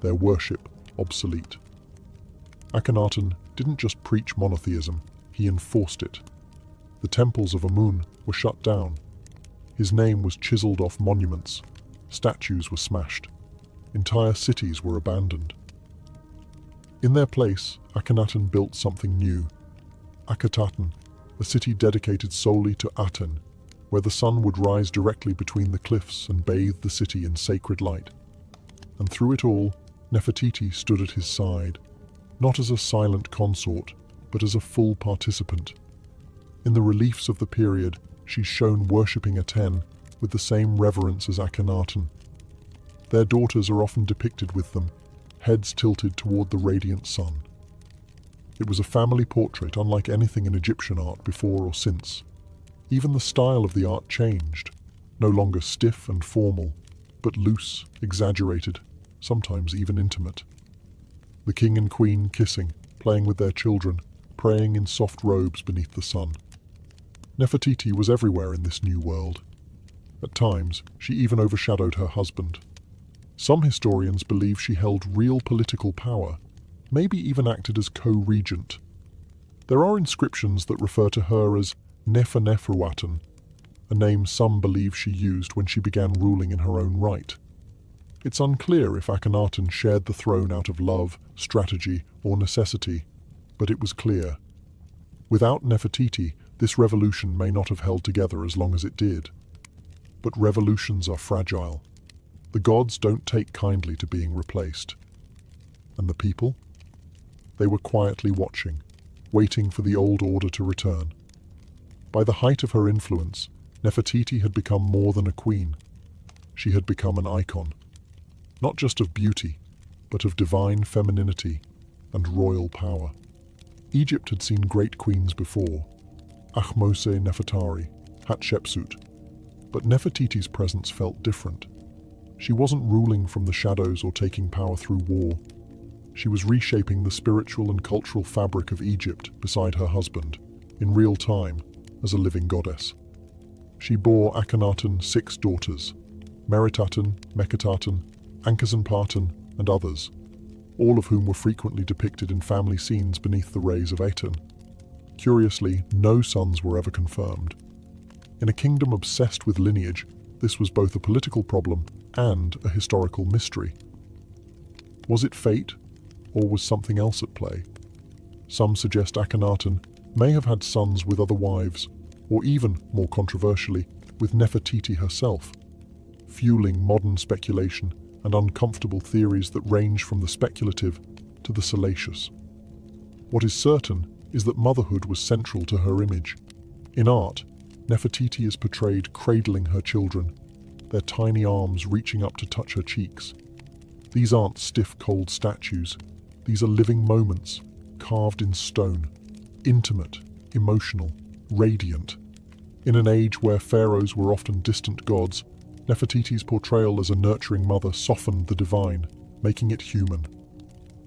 S1: their worship obsolete. Akhenaten didn't just preach monotheism, he enforced it. The temples of Amun were shut down. His name was chiseled off monuments. Statues were smashed. Entire cities were abandoned. In their place, Akhenaten built something new. Akhetaten, a city dedicated solely to Aten, where the sun would rise directly between the cliffs and bathe the city in sacred light. And through it all, Nefertiti stood at his side, not as a silent consort, but as a full participant. In the reliefs of the period, she's shown worshipping Aten with the same reverence as Akhenaten. Their daughters are often depicted with them, heads tilted toward the radiant sun. It was a family portrait unlike anything in Egyptian art before or since. Even the style of the art changed, no longer stiff and formal, but loose, exaggerated, sometimes even intimate. The king and queen kissing, playing with their children, praying in soft robes beneath the sun. Nefertiti was everywhere in this new world. At times, she even overshadowed her husband. Some historians believe she held real political power, maybe even acted as co-regent. There are inscriptions that refer to her as Neferneferuaten, a name some believe she used when she began ruling in her own right. It's unclear if Akhenaten shared the throne out of love, strategy, or necessity, but it was clear. Without Nefertiti, this revolution may not have held together as long as it did. But revolutions are fragile. The gods don't take kindly to being replaced. And the people? They were quietly watching, waiting for the old order to return. By the height of her influence, Nefertiti had become more than a queen. She had become an icon, not just of beauty, but of divine femininity and royal power. Egypt had seen great queens before, Ahmose Nefertari, Hatshepsut, but Nefertiti's presence felt different. She wasn't ruling from the shadows or taking power through war. She was reshaping the spiritual and cultural fabric of Egypt beside her husband, in real time, as a living goddess. She bore Akhenaten 6 daughters, Meritaten, Meketaten, Ankhesenpaten, and others, all of whom were frequently depicted in family scenes beneath the rays of Aten. Curiously, no sons were ever confirmed. In a kingdom obsessed with lineage, this was both a political problem and a historical mystery. Was it fate, or was something else at play? Some suggest Akhenaten may have had sons with other wives, or even, more controversially, with Nefertiti herself, fueling modern speculation and uncomfortable theories that range from the speculative to the salacious. What is certain is that motherhood was central to her image. In art, Nefertiti is portrayed cradling her children, their tiny arms reaching up to touch her cheeks. These aren't stiff, cold statues. These are living moments, carved in stone, intimate, emotional, radiant. In an age where pharaohs were often distant gods, Nefertiti's portrayal as a nurturing mother softened the divine, making it human.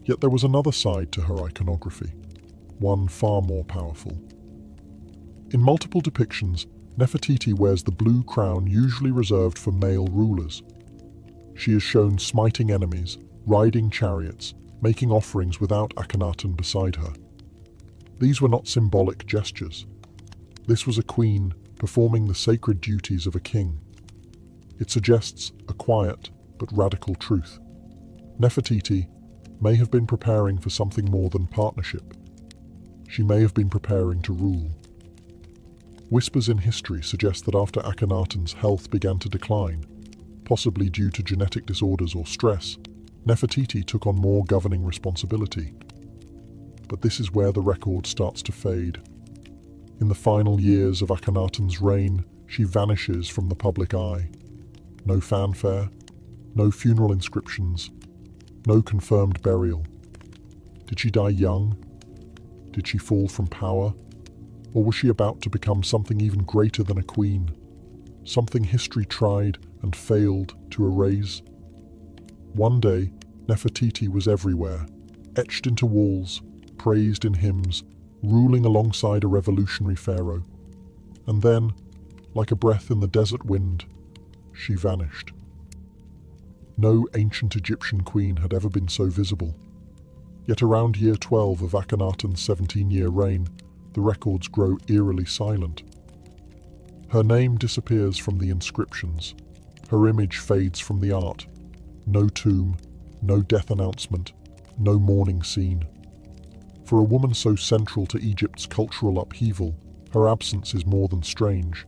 S1: Yet there was another side to her iconography, one far more powerful. In multiple depictions, Nefertiti wears the blue crown usually reserved for male rulers. She is shown smiting enemies, riding chariots, making offerings without Akhenaten beside her. These were not symbolic gestures. This was a queen performing the sacred duties of a king. It suggests a quiet but radical truth. Nefertiti may have been preparing for something more than partnership. she may have been preparing to rule. Whispers in history suggest that after Akhenaten's health began to decline, possibly due to genetic disorders or stress, Nefertiti took on more governing responsibility. But this is where the record starts to fade. In the final years of Akhenaten's reign, she vanishes from the public eye. No fanfare, no funeral inscriptions, no confirmed burial. Did she die young? Did she fall from power? Or was she about to become something even greater than a queen? Something history tried and failed to erase? One day, Nefertiti was everywhere, etched into walls, praised in hymns, ruling alongside a revolutionary pharaoh. And then, like a breath in the desert wind, she vanished. No ancient Egyptian queen had ever been so visible. Yet around year 12 of Akhenaten's 17-year reign, the records grow eerily silent. Her name disappears from the inscriptions. Her image fades from the art. No tomb, no death announcement, no mourning scene. For a woman so central to Egypt's cultural upheaval, her absence is more than strange.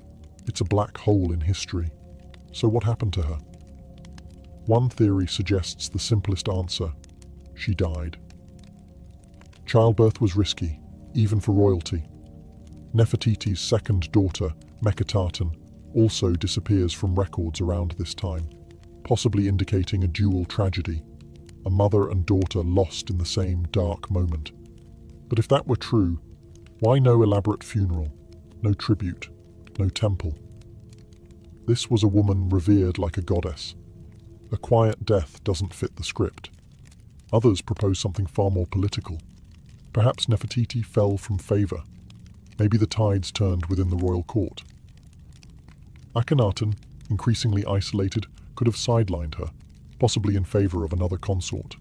S1: It's a black hole in history. So what happened to her? One theory suggests the simplest answer: she died. Childbirth was risky, even for royalty. Nefertiti's second daughter, Menkaten, also disappears from records around this time, possibly indicating a dual tragedy, a mother and daughter lost in the same dark moment. But if that were true, why no elaborate funeral, no tribute, no temple? This was a woman revered like a goddess. A quiet death doesn't fit the script. Others propose something far more political. Perhaps Nefertiti fell from favor. Maybe the tides turned within the royal court. Akhenaten, increasingly isolated, could have sidelined her, possibly in favor of another consort.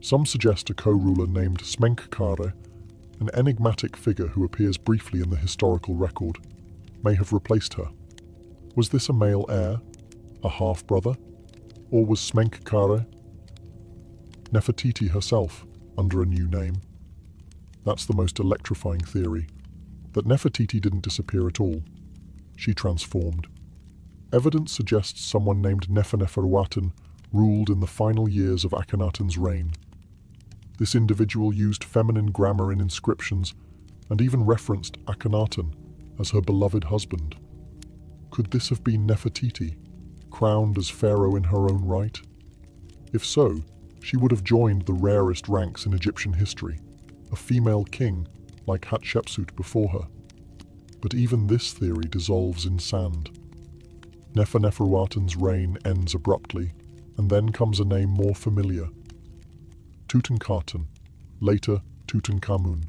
S1: Some suggest a co-ruler named Smenkhkare, an enigmatic figure who appears briefly in the historical record, may have replaced her. Was this a male heir, a half-brother, or was Smenkhkare Nefertiti herself, under a new name? That's the most electrifying theory, that Nefertiti didn't disappear at all. She transformed. Evidence suggests someone named Neferneferuaten ruled in the final years of Akhenaten's reign. This individual used feminine grammar in inscriptions and even referenced Akhenaten as her beloved husband. Could this have been Nefertiti, crowned as pharaoh in her own right? If so, she would have joined the rarest ranks in Egyptian history, a female king like Hatshepsut before her. But even this theory dissolves in sand. Neferneferuaten's reign ends abruptly, and then comes a name more familiar: Tutankhaten, later Tutankhamun,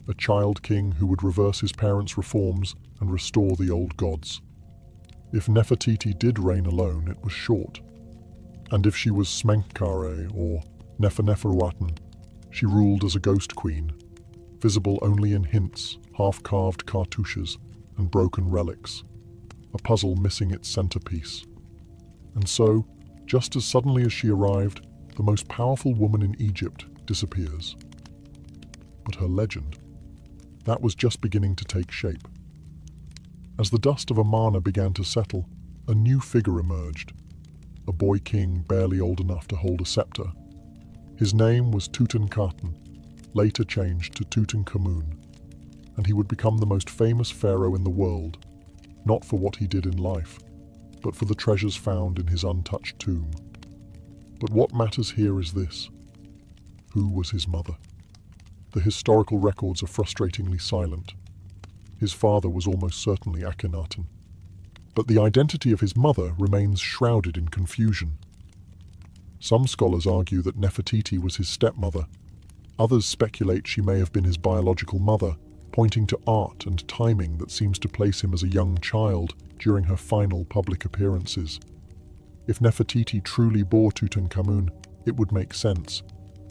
S1: a child king who would reverse his parents' reforms and restore the old gods. If Nefertiti did reign alone, it was short. And if she was Smenkhkare or Neferneferuaten, she ruled as a ghost queen, visible only in hints, half-carved cartouches, and broken relics, a puzzle missing its centerpiece. And so, just as suddenly as she arrived, the most powerful woman in Egypt disappears. But her legend, that was just beginning to take shape. As the dust of Amarna began to settle, a new figure emerged, a boy king barely old enough to hold a scepter. His name was Tutankhaten, later changed to Tutankhamun, and he would become the most famous pharaoh in the world, not for what he did in life, but for the treasures found in his untouched tomb. But what matters here is this: who was his mother? The historical records are frustratingly silent. His father was almost certainly Akhenaten, but the identity of his mother remains shrouded in confusion. Some scholars argue that Nefertiti was his stepmother. Others speculate she may have been his biological mother, pointing to art and timing that seems to place him as a young child during her final public appearances. If Nefertiti truly bore Tutankhamun, it would make sense.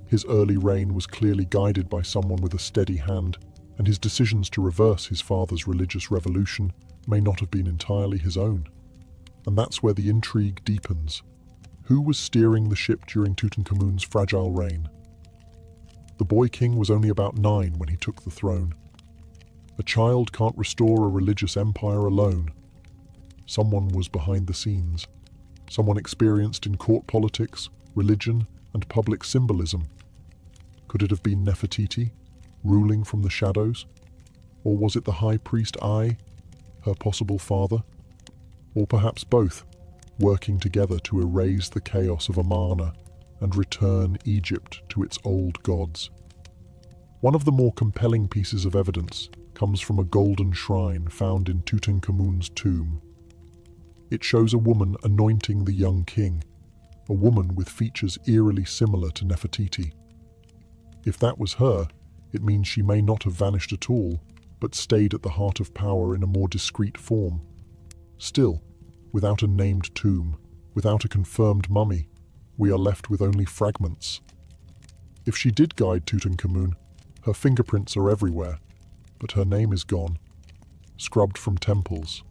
S1: His early reign was clearly guided by someone with a steady hand, and his decisions to reverse his father's religious revolution may not have been entirely his own. And that's where the intrigue deepens. Who was steering the ship during Tutankhamun's fragile reign? The boy king was only about 9 when he took the throne. A child can't restore a religious empire alone. Someone was behind the scenes. Someone experienced in court politics, religion, and public symbolism. Could it have been Nefertiti, ruling from the shadows? Or was it the high priest Ai, her possible father? Or perhaps both, working together to erase the chaos of Amarna and return Egypt to its old gods? One of the more compelling pieces of evidence comes from a golden shrine found in Tutankhamun's tomb. It shows a woman anointing the young king, a woman with features eerily similar to Nefertiti. If that was her, it means she may not have vanished at all, but stayed at the heart of power in a more discreet form. Still, without a named tomb, without a confirmed mummy, we are left with only fragments. If she did guide Tutankhamun, her fingerprints are everywhere, but her name is gone, scrubbed from temples,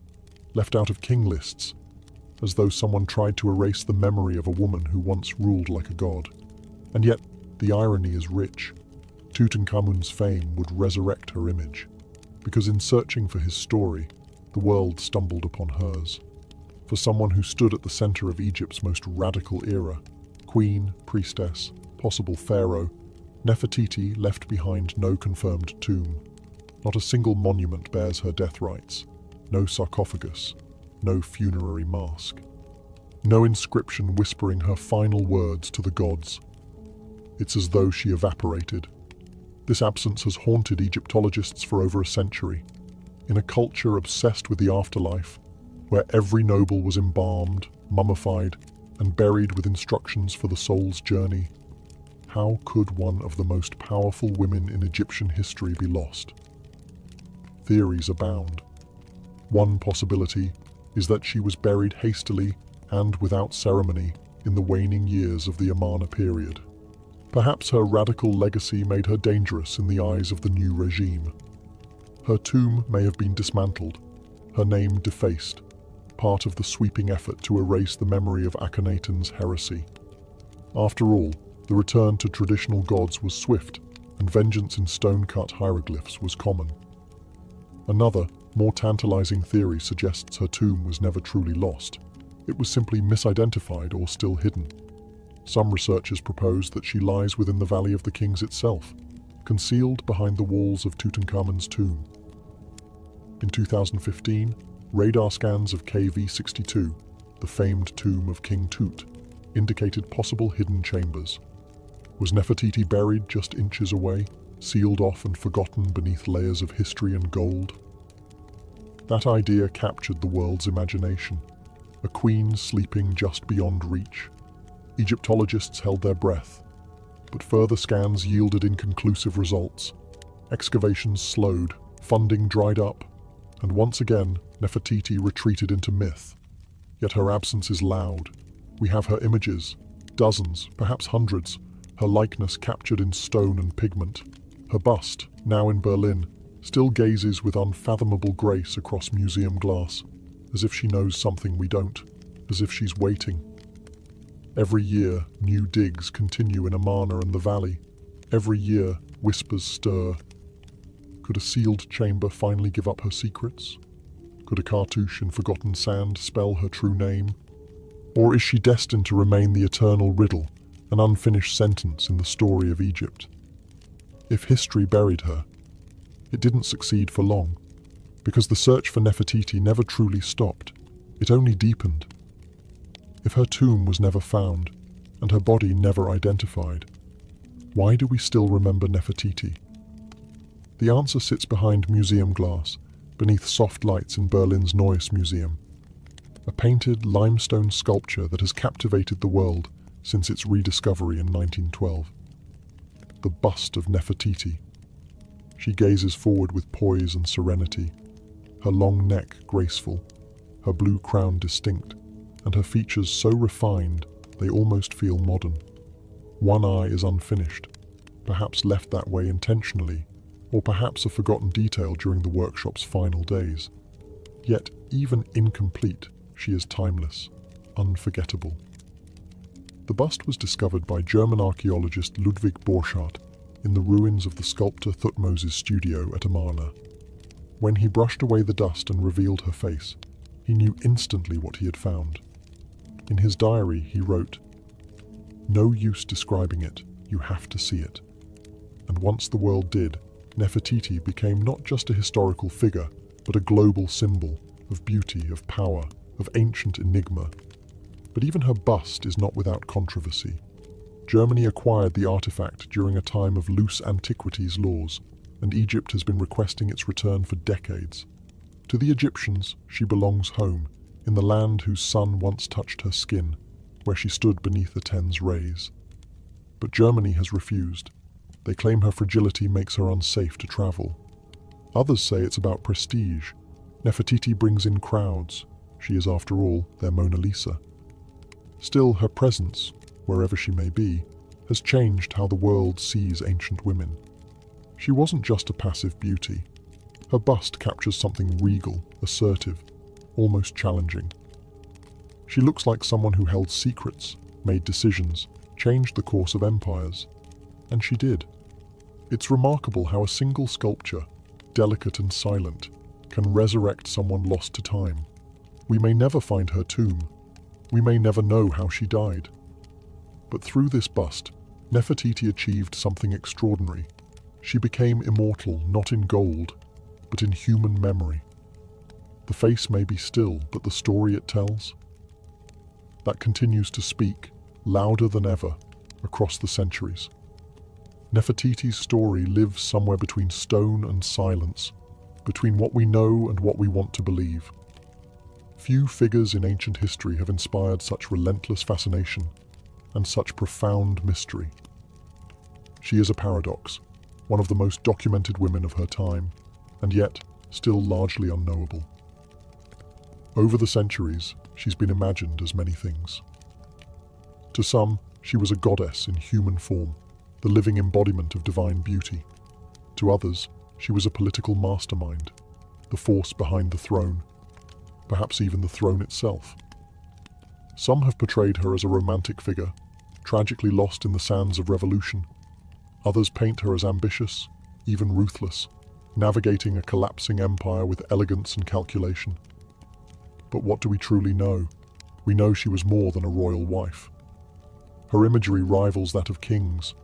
S1: left out of king lists, as though someone tried to erase the memory of a woman who once ruled like a god. And yet, the irony is rich. Tutankhamun's fame would resurrect her image, because in searching for his story, the world stumbled upon hers. For someone who stood at the center of Egypt's most radical era, queen, priestess, possible pharaoh, Nefertiti left behind no confirmed tomb. Not a single monument bears her death rites, no sarcophagus, no funerary mask, no inscription whispering her final words to the gods. It's as though she evaporated. This absence has haunted Egyptologists for over a century. In a culture obsessed with the afterlife, where every noble was embalmed, mummified, and buried with instructions for the soul's journey, how could one of the most powerful women in Egyptian history be lost? Theories abound. One possibility is that she was buried hastily and without ceremony in the waning years of the Amarna period. Perhaps her radical legacy made her dangerous in the eyes of the new regime. Her tomb may have been dismantled, her name defaced, part of the sweeping effort to erase the memory of Akhenaten's heresy. After all, the return to traditional gods was swift, and vengeance in stone-cut hieroglyphs was common. Another, more tantalizing theory suggests her tomb was never truly lost. It was simply misidentified or still hidden. Some researchers propose that she lies within the Valley of the Kings itself, concealed behind the walls of Tutankhamun's tomb. In 2015, radar scans of KV-62, the famed tomb of King Tut, indicated possible hidden chambers. Was Nefertiti buried just inches away, sealed off and forgotten beneath layers of history and gold? That idea captured the world's imagination, a queen sleeping just beyond reach. Egyptologists held their breath, but further scans yielded inconclusive results. Excavations slowed, funding dried up, and once again, Nefertiti retreated into myth. Yet her absence is loud. We have her images, dozens, perhaps hundreds, her likeness captured in stone and pigment. Her bust, now in Berlin, still gazes with unfathomable grace across museum glass, as if she knows something we don't, as if she's waiting. Every year, new digs continue in Amarna and the valley. Every year, whispers stir. Could a sealed chamber finally give up her secrets? Could a cartouche in forgotten sand spell her true name? Or is she destined to remain the eternal riddle, an unfinished sentence in the story of Egypt? If history buried her, it didn't succeed for long, because the search for Nefertiti never truly stopped. It only deepened. If her tomb was never found, and her body never identified, why do we still remember Nefertiti? The answer sits behind museum glass, beneath soft lights in Berlin's Neues Museum, a painted limestone sculpture that has captivated the world since its rediscovery in 1912. The bust of Nefertiti. She gazes forward with poise and serenity, her long neck graceful, her blue crown distinct, and her features so refined they almost feel modern. One eye is unfinished, perhaps left that way intentionally, or perhaps a forgotten detail during the workshop's final days. Yet, even incomplete, she is timeless, unforgettable. The bust was discovered by German archaeologist Ludwig Borchardt in the ruins of the sculptor Thutmose's studio at Amarna. When he brushed away the dust and revealed her face, he knew instantly what he had found. In his diary, he wrote, "No use describing it, you have to see it." And once the world did, Nefertiti became not just a historical figure, but a global symbol of beauty, of power, of ancient enigma. But even her bust is not without controversy. Germany acquired the artifact during a time of loose antiquities laws, and Egypt has been requesting its return for decades. To the Egyptians, she belongs home, in the land whose sun once touched her skin, where she stood beneath Aten's rays. But Germany has refused. They claim her fragility makes her unsafe to travel. Others say it's about prestige. Nefertiti brings in crowds. She is, after all, their Mona Lisa. Still, her presence, wherever she may be, has changed how the world sees ancient women. She wasn't just a passive beauty. Her bust captures something regal, assertive, almost challenging. She looks like someone who held secrets, made decisions, changed the course of empires. And she did. It's remarkable how a single sculpture, delicate and silent, can resurrect someone lost to time. We may never find her tomb. We may never know how she died. But through this bust, Nefertiti achieved something extraordinary. She became immortal, not in gold, but in human memory. The face may be still, but the story it tells, that continues to speak, louder than ever, across the centuries. Nefertiti's story lives somewhere between stone and silence, between what we know and what we want to believe. Few figures in ancient history have inspired such relentless fascination and such profound mystery. She is a paradox, one of the most documented women of her time, and yet still largely unknowable. Over the centuries, she's been imagined as many things. To some, she was a goddess in human form, the living embodiment of divine beauty. To others, she was a political mastermind, the force behind the throne, perhaps even the throne itself. Some have portrayed her as a romantic figure, tragically lost in the sands of revolution. Others paint her as ambitious, even ruthless, navigating a collapsing empire with elegance and calculation. But what do we truly know? We know she was more than a royal wife. Her imagery rivals that of kings.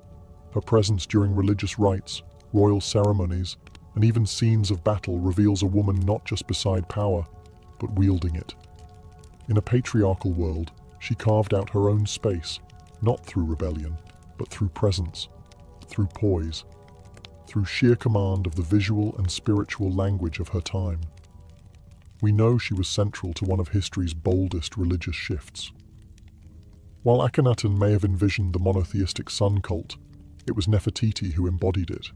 S1: Her presence during religious rites, royal ceremonies, and even scenes of battle reveals a woman not just beside power, but wielding it. In a patriarchal world, she carved out her own space, not through rebellion, but through presence, through poise, through sheer command of the visual and spiritual language of her time. We know she was central to one of history's boldest religious shifts. While Akhenaten may have envisioned the monotheistic sun cult, it was Nefertiti who embodied it.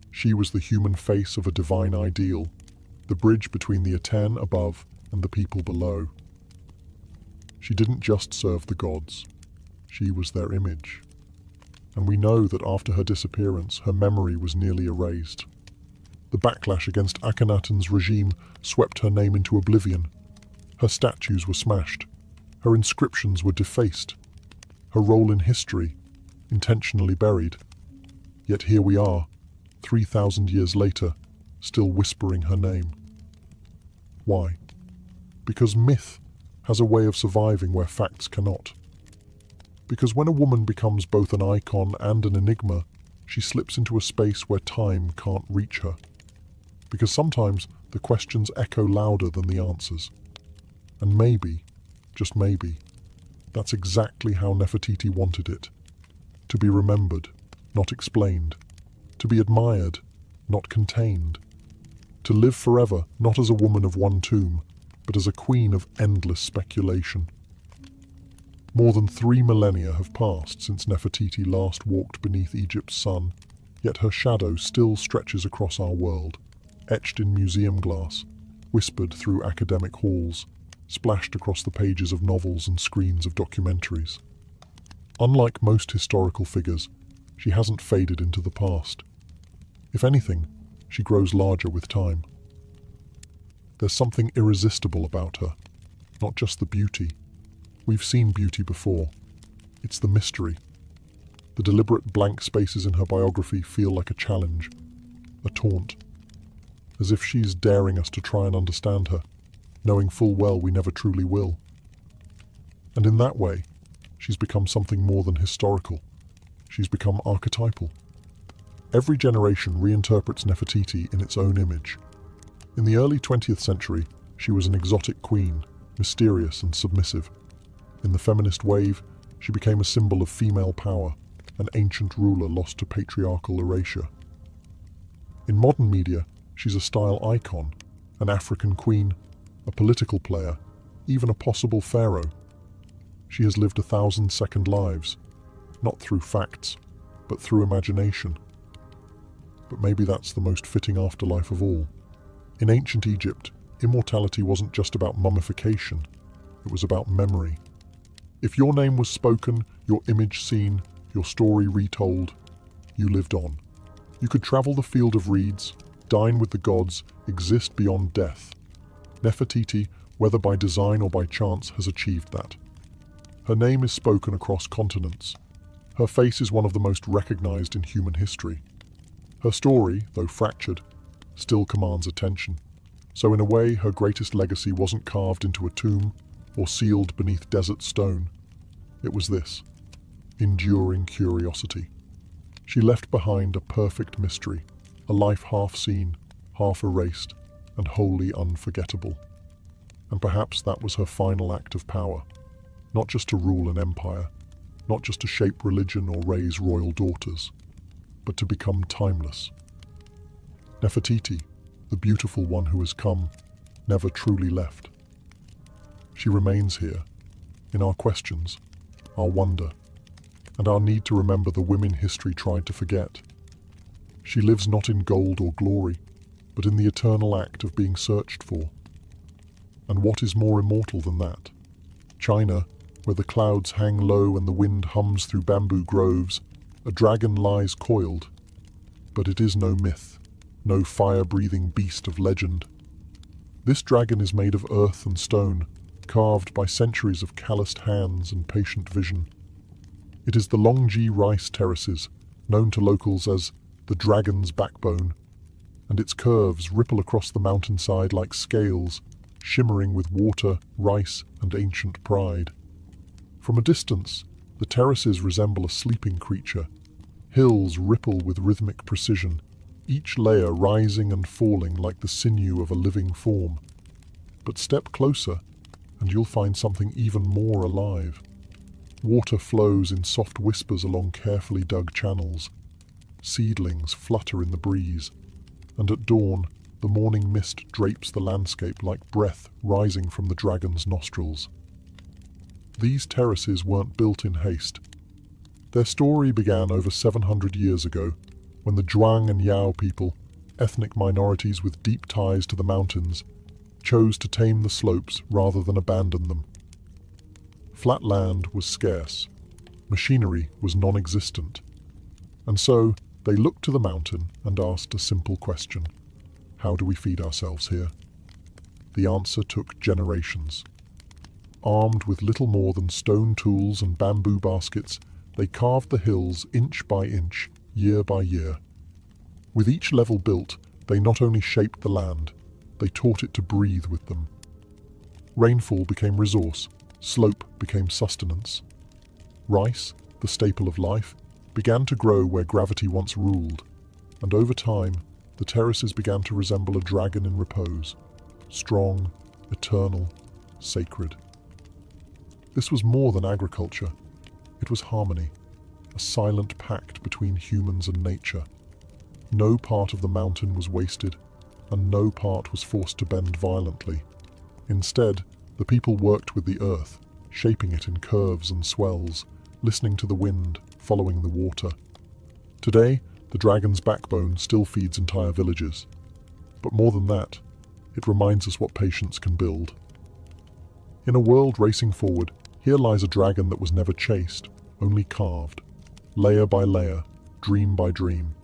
S1: She was the human face of a divine ideal, the bridge between the Aten above and the people below. She didn't just serve the gods, she was their image. And we know that after her disappearance, her memory was nearly erased. The backlash against Akhenaten's regime swept her name into oblivion. Her statues were smashed. Her inscriptions were defaced. Her role in history intentionally buried. Yet here we are, 3,000 years later, still whispering her name. Why? Because myth has a way of surviving where facts cannot. Because when a woman becomes both an icon and an enigma, she slips into a space where time can't reach her. Because sometimes the questions echo louder than the answers. And maybe, just maybe, that's exactly how Nefertiti wanted it. To be remembered, not explained. To be admired, not contained. To live forever, not as a woman of one tomb, but as a queen of endless speculation. More than 3 millennia have passed since Nefertiti last walked beneath Egypt's sun, yet her shadow still stretches across our world, etched in museum glass, whispered through academic halls, splashed across the pages of novels and screens of documentaries. Unlike most historical figures, she hasn't faded into the past. If anything, she grows larger with time. There's something irresistible about her, not just the beauty. We've seen beauty before. It's the mystery. The deliberate blank spaces in her biography feel like a challenge, a taunt, as if she's daring us to try and understand her, knowing full well we never truly will. And in that way, she's become something more than historical. She's become archetypal. Every generation reinterprets Nefertiti in its own image. In the early 20th century, she was an exotic queen, mysterious and submissive. In the feminist wave, she became a symbol of female power, an ancient ruler lost to patriarchal erasure. In modern media, she's a style icon, an African queen, a political player, even a possible pharaoh. She has lived 1,000 second lives, not through facts, but through imagination. But maybe that's the most fitting afterlife of all. In ancient Egypt, immortality wasn't just about mummification, it was about memory. If your name was spoken, your image seen, your story retold, you lived on. You could travel the field of reeds, dine with the gods, exist beyond death. Nefertiti, whether by design or by chance, has achieved that. Her name is spoken across continents. Her face is one of the most recognized in human history. Her story, though fractured, still commands attention. So in a way, her greatest legacy wasn't carved into a tomb or sealed beneath desert stone. It was this: enduring curiosity. She left behind a perfect mystery, a life half seen, half erased, and wholly unforgettable. And perhaps that was her final act of power, not just to rule an empire, not just to shape religion or raise royal daughters, but to become timeless. Nefertiti, the beautiful one who has come, never truly left. She remains here, in our questions, our wonder, and our need to remember the women history tried to forget. She lives not in gold or glory, but in the eternal act of being searched for. And what is more immortal than that? China, where the clouds hang low and the wind hums through bamboo groves, a dragon lies coiled. But it is no myth, no fire-breathing beast of legend. This dragon is made of earth and stone, carved by centuries of calloused hands and patient vision. It is the Longji rice terraces, known to locals as the dragon's backbone, and its curves ripple across the mountainside like scales, shimmering with water, rice, and ancient pride. From a distance, the terraces resemble a sleeping creature. Hills ripple with rhythmic precision, each layer rising and falling like the sinew of a living form. But step closer, and you'll find something even more alive. Water flows in soft whispers along carefully dug channels. Seedlings flutter in the breeze, and at dawn, the morning mist drapes the landscape like breath rising from the dragon's nostrils. These terraces weren't built in haste. Their story began over 700 years ago, when the Zhuang and Yao people, ethnic minorities with deep ties to the mountains, chose to tame the slopes rather than abandon them. Flat land was scarce, machinery was non-existent, and so they looked to the mountain and asked a simple question: how do we feed ourselves here? The answer took generations. Armed with little more than stone tools and bamboo baskets, they carved the hills inch by inch, year by year. With each level built, they not only shaped the land, they taught it to breathe with them. Rainfall became resource, slope became sustenance. Rice, the staple of life, began to grow where gravity once ruled, and over time, the terraces began to resemble a dragon in repose, strong, eternal, sacred. This was more than agriculture. It was harmony, a silent pact between humans and nature. No part of the mountain was wasted, and no part was forced to bend violently. Instead, the people worked with the earth, shaping it in curves and swells, listening to the wind, following the water. Today, the dragon's backbone still feeds entire villages. But more than that, it reminds us what patience can build. In a world racing forward, here lies a dragon that was never chased, only carved, layer by layer, dream by dream.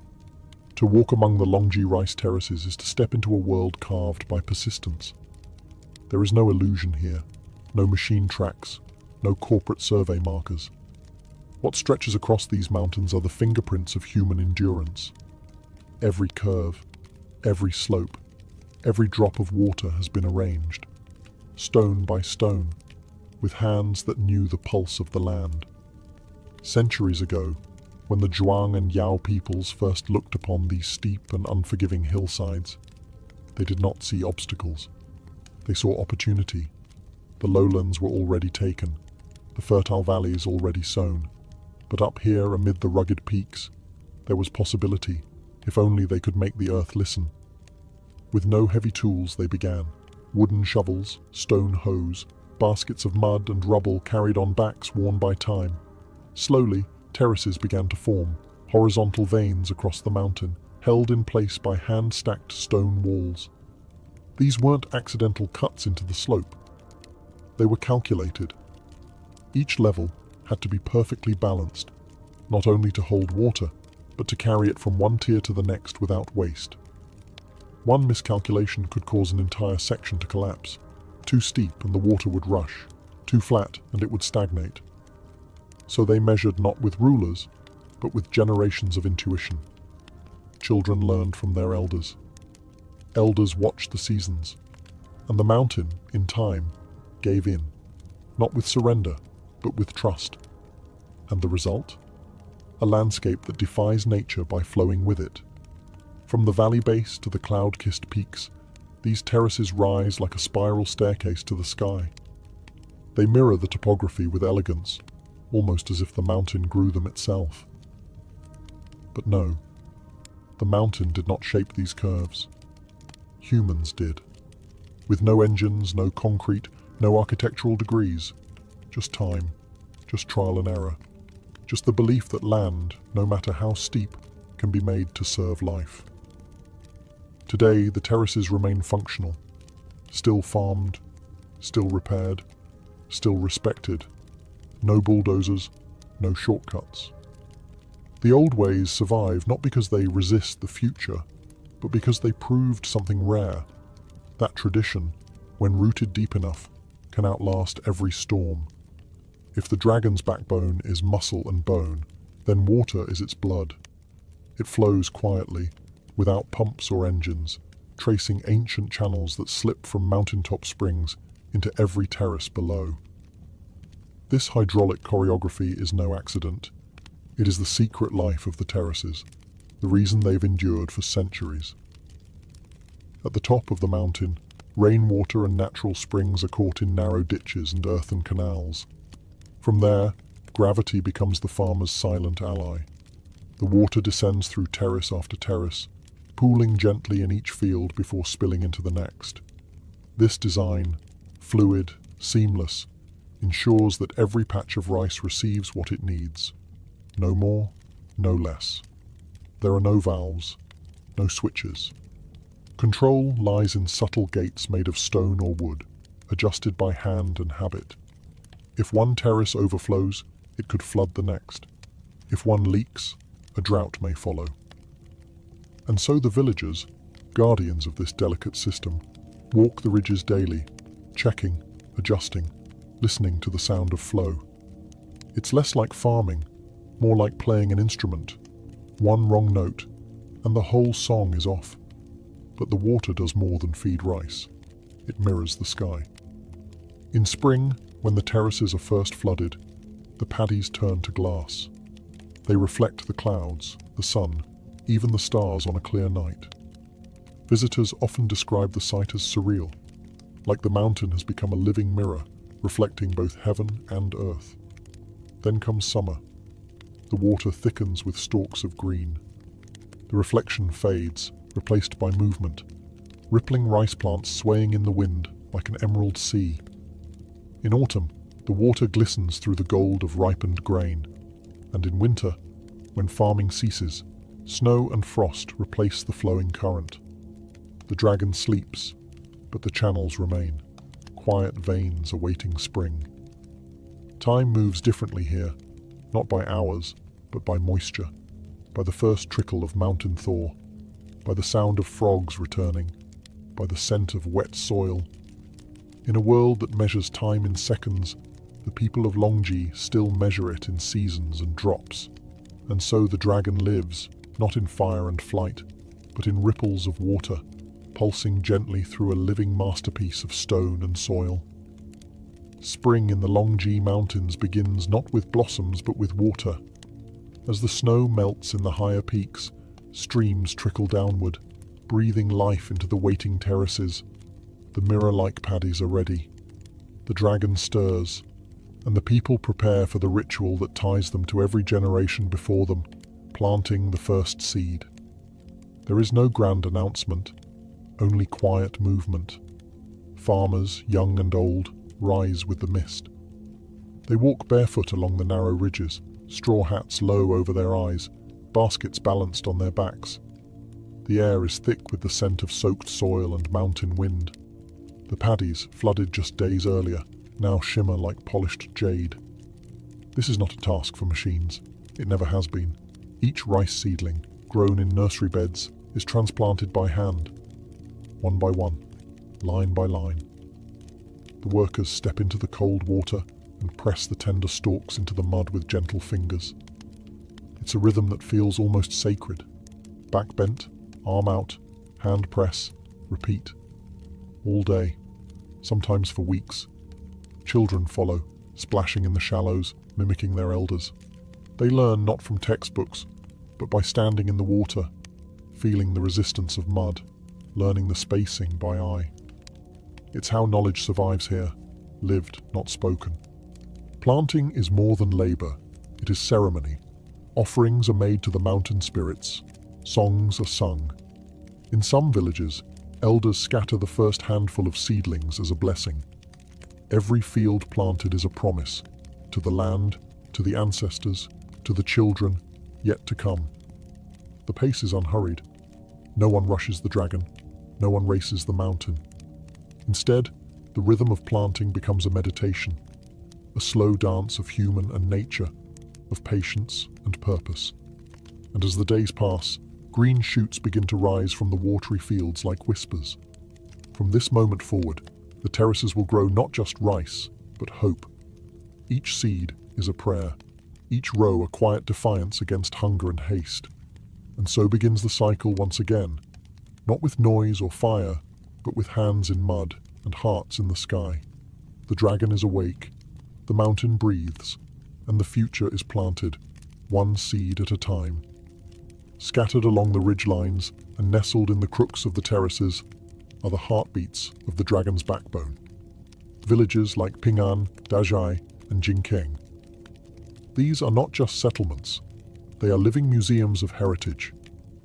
S1: To walk among the Longji rice terraces is to step into a world carved by persistence. There is no illusion here, no machine tracks, no corporate survey markers. What stretches across these mountains are the fingerprints of human endurance. Every curve, every slope, every drop of water has been arranged, stone by stone, with hands that knew the pulse of the land. Centuries ago, when the Zhuang and Yao peoples first looked upon these steep and unforgiving hillsides, they did not see obstacles. They saw opportunity. The lowlands were already taken, the fertile valleys already sown. But up here, amid the rugged peaks, there was possibility, if only they could make the earth listen. With no heavy tools they began. Wooden shovels, stone hoes, baskets of mud and rubble carried on backs worn by time. Slowly, terraces began to form, horizontal veins across the mountain, held in place by hand-stacked stone walls. These weren't accidental cuts into the slope. They were calculated. Each level had to be perfectly balanced, not only to hold water, but to carry it from one tier to the next without waste. One miscalculation could cause an entire section to collapse. Too steep and the water would rush, too flat and it would stagnate. So they measured not with rulers, but with generations of intuition. Children learned from their elders. Elders watched the seasons, and the mountain, in time, gave in, not with surrender, but with trust. And the result? A landscape that defies nature by flowing with it. From the valley base to the cloud-kissed peaks, these terraces rise like a spiral staircase to the sky. They mirror the topography with elegance, almost as if the mountain grew them itself. But no, the mountain did not shape these curves. Humans did. With no engines, no concrete, no architectural degrees. Just time, just trial and error. Just the belief that land, no matter how steep, can be made to serve life. Today, the terraces remain functional, still farmed, still repaired, still respected. No bulldozers, no shortcuts. The old ways survive not because they resist the future, but because they proved something rare. That tradition, when rooted deep enough, can outlast every storm. If the dragon's backbone is muscle and bone, then water is its blood. It flows quietly, without pumps or engines, tracing ancient channels that slip from mountaintop springs into every terrace below. This hydraulic choreography is no accident. It is the secret life of the terraces, the reason they've endured for centuries. At the top of the mountain, rainwater and natural springs are caught in narrow ditches and earthen canals. From there, gravity becomes the farmer's silent ally. The water descends through terrace after terrace, pooling gently in each field before spilling into the next. This design, fluid, seamless, ensures that every patch of rice receives what it needs. No more, no less. There are no valves, no switches. Control lies in subtle gates made of stone or wood, adjusted by hand and habit. If one terrace overflows, it could flood the next. If one leaks, a drought may follow. And so the villagers, guardians of this delicate system, walk the ridges daily, checking, adjusting, listening to the sound of flow. It's less like farming, more like playing an instrument. One wrong note, and the whole song is off. But the water does more than feed rice. It mirrors the sky. In spring, when the terraces are first flooded, the paddies turn to glass. They reflect the clouds, the sun, even the stars on a clear night. Visitors often describe the sight as surreal, like the mountain has become a living mirror, reflecting both heaven and earth. Then comes summer. The water thickens with stalks of green. The reflection fades, replaced by movement, rippling rice plants swaying in the wind like an emerald sea. In autumn, the water glistens through the gold of ripened grain, and in winter, when farming ceases, snow and frost replace the flowing current. The dragon sleeps, but the channels remain, quiet veins awaiting spring. Time moves differently here, not by hours, but by moisture, by the first trickle of mountain thaw, by the sound of frogs returning, by the scent of wet soil. In a world that measures time in seconds, The people of Longji still measure it in seasons and drops. And so the dragon lives, not in fire and flight, but in ripples of water, pulsing gently through a living masterpiece of stone and soil. Spring in the Longji Mountains begins not with blossoms but with water. As the snow melts in the higher peaks, streams trickle downward, breathing life into the waiting terraces. The mirror-like paddies are ready. The dragon stirs, and the people prepare for the ritual that ties them to every generation before them, planting the first seed. There is no grand announcement, only quiet movement. Farmers, young and old, rise with the mist. They walk barefoot along the narrow ridges, straw hats low over their eyes, baskets balanced on their backs. The air is thick with the scent of soaked soil and mountain wind. The paddies, flooded just days earlier, now shimmer like polished jade. This is not a task for machines. It never has been. Each rice seedling, grown in nursery beds, is transplanted by hand, one by one, line by line. The workers step into the cold water and press the tender stalks into the mud with gentle fingers. It's a rhythm that feels almost sacred. Back bent, arm out, hand press, repeat. All day, sometimes for weeks. Children follow, splashing in the shallows, mimicking their elders. They learn not from textbooks, but by standing in the water, feeling the resistance of mud, learning the spacing by eye. It's how knowledge survives here, lived, not spoken. Planting is more than labor. It is ceremony. Offerings are made to the mountain spirits. Songs are sung. In some villages, elders scatter the first handful of seedlings as a blessing. Every field planted is a promise, to the land, to the ancestors, to the children, yet to come. The pace is unhurried. No one rushes the dragon. No one races the mountain. Instead, the rhythm of planting becomes a meditation, a slow dance of human and nature, of patience and purpose. And as the days pass, green shoots begin to rise from the watery fields like whispers. From this moment forward, the terraces will grow not just rice, but hope. Each seed is a prayer, each row a quiet defiance against hunger and haste. And so begins the cycle once again, not with noise or fire, but with hands in mud and hearts in the sky. The dragon is awake, the mountain breathes, and the future is planted, one seed at a time. Scattered along the ridgelines and nestled in the crooks of the terraces are the heartbeats of the dragon's backbone. Villages like Ping'an, Dazhai, and Jingkeng. These are not just settlements. They are living museums of heritage,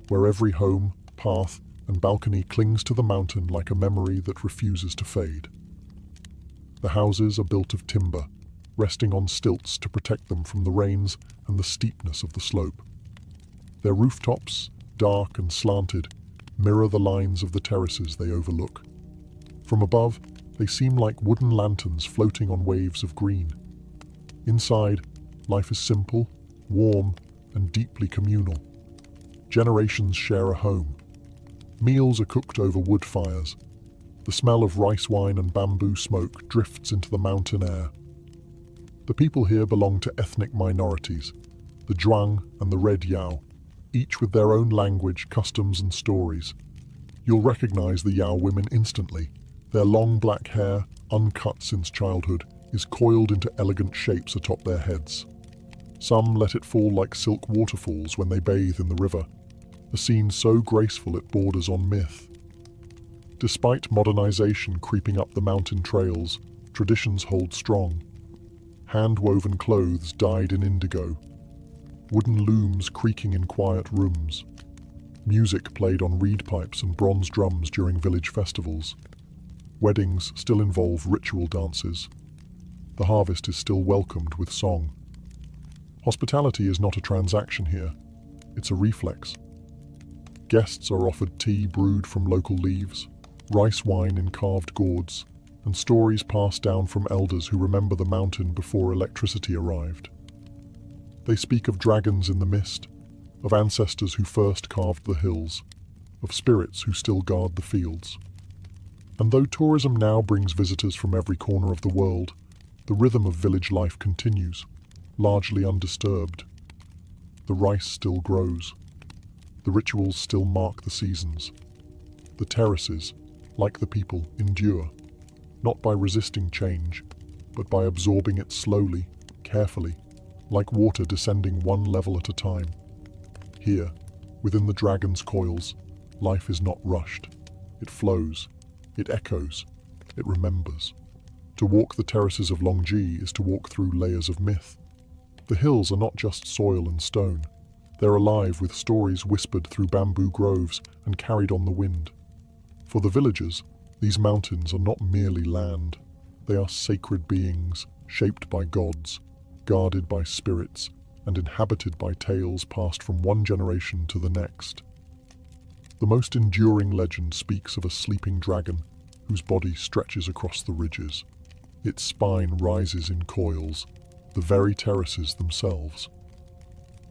S1: where every home, path, and balcony clings to the mountain like a memory that refuses to fade. The houses are built of timber, resting on stilts to protect them from the rains and the steepness of the slope. Their rooftops, dark and slanted, mirror the lines of the terraces they overlook. From above, they seem like wooden lanterns floating on waves of green. Inside, life is simple, warm, and deeply communal. Generations share a home. Meals are cooked over wood fires. The smell of rice wine and bamboo smoke drifts into the mountain air. The people here belong to ethnic minorities, the Zhuang and the Red Yao, each with their own language, customs, and stories. You'll recognize the Yao women instantly. Their long black hair, uncut since childhood, is coiled into elegant shapes atop their heads. Some let it fall like silk waterfalls when they bathe in the river, a scene so graceful it borders on myth. Despite modernization creeping up the mountain trails, traditions hold strong. Hand-woven clothes dyed in indigo, wooden looms creaking in quiet rooms, music played on reed pipes and bronze drums during village festivals. Weddings still involve ritual dances. The harvest is still welcomed with song. Hospitality is not a transaction here, it's a reflex. Guests are offered tea brewed from local leaves, rice wine in carved gourds, and stories passed down from elders who remember the mountain before electricity arrived. They speak of dragons in the mist, of ancestors who first carved the hills, of spirits who still guard the fields. And though tourism now brings visitors from every corner of the world, The rhythm of village life continues, largely undisturbed. The rice still grows. The rituals still mark the seasons. The terraces, like the people, endure, not by resisting change, but by absorbing it slowly, carefully, like water descending one level at a time. Here, within the dragon's coils, life is not rushed. It flows, it echoes, it remembers. To walk the terraces of Longji is to walk through layers of myth. The hills are not just soil and stone. They're alive with stories whispered through bamboo groves and carried on the wind. For the villagers, these mountains are not merely land. They are sacred beings, shaped by gods, guarded by spirits, and inhabited by tales passed from one generation to the next. The most enduring legend speaks of a sleeping dragon whose body stretches across the ridges. Its spine rises in coils, the very terraces themselves.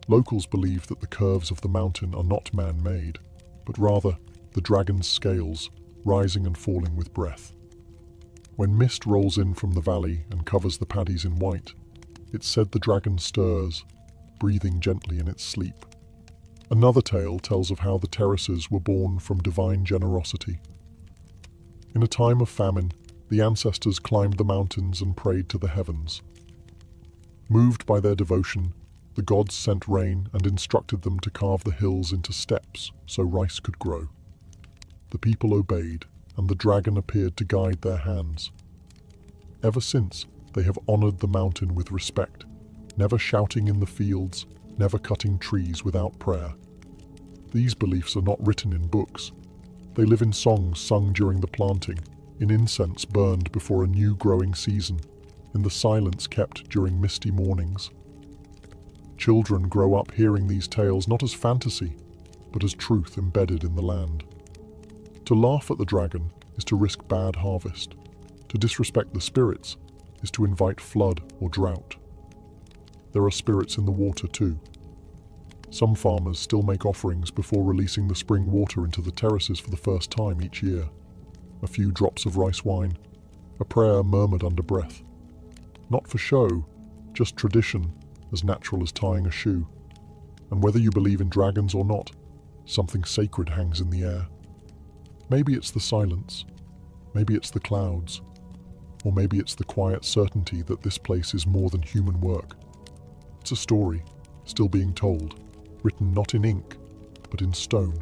S1: Locals believe that the curves of the mountain are not man-made, but rather the dragon's scales, rising and falling with breath. When mist rolls in from the valley and covers the paddies in white, it's said the dragon stirs, breathing gently in its sleep. Another tale tells of how the terraces were born from divine generosity. In a time of famine, the ancestors climbed the mountains and prayed to the heavens. Moved by their devotion, the gods sent rain and instructed them to carve the hills into steps so rice could grow. The people obeyed, and the dragon appeared to guide their hands. Ever since, they have honored the mountain with respect, never shouting in the fields, never cutting trees without prayer. These beliefs are not written in books. They live in songs sung during the planting, in incense burned before a new growing season, in the silence kept during misty mornings. Children grow up hearing these tales not as fantasy, but as truth embedded in the land. To laugh at the dragon is to risk bad harvest. To disrespect the spirits is to invite flood or drought. There are spirits in the water too. Some farmers still make offerings before releasing the spring water into the terraces for the first time each year. A few drops of rice wine, a prayer murmured under breath. Not for show, just tradition, as natural as tying a shoe. And whether you believe in dragons or not, something sacred hangs in the air. Maybe it's the silence, maybe it's the clouds, or maybe it's the quiet certainty that this place is more than human work. It's a story, still being told, written not in ink, but in stone,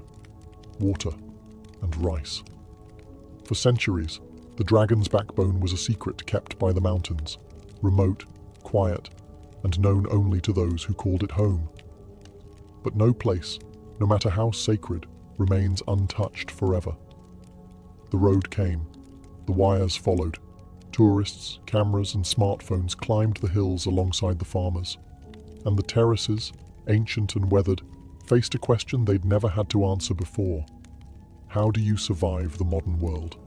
S1: water, and rice. For centuries, the dragon's backbone was a secret kept by the mountains, remote, quiet, and known only to those who called it home. But no place, no matter how sacred, remains untouched forever. The road came, the wires followed. Tourists, cameras, and smartphones climbed the hills alongside the farmers. And the terraces, ancient and weathered, faced a question they'd never had to answer before. How do you survive the modern world?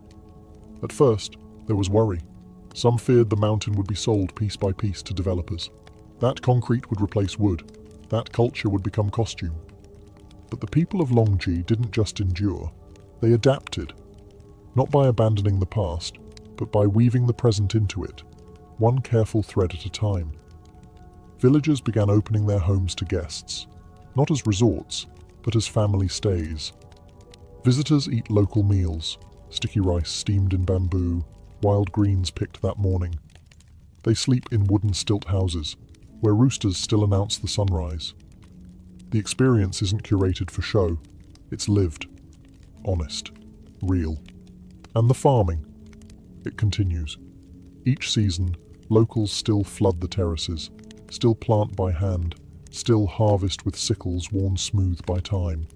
S1: At first, there was worry. Some feared the mountain would be sold piece by piece to developers. That concrete would replace wood. That culture would become costume. But the people of Longji didn't just endure. They adapted. Not by abandoning the past, but by weaving the present into it, one careful thread at a time. Villagers began opening their homes to guests, not as resorts, but as family stays. Visitors eat local meals, sticky rice steamed in bamboo, wild greens picked that morning. They sleep in wooden stilt houses, where roosters still announce the sunrise. The experience isn't curated for show, it's lived, honest, real. And the farming, it continues. Each season, locals still flood the terraces, still plant by hand, still harvest with sickles worn smooth by time.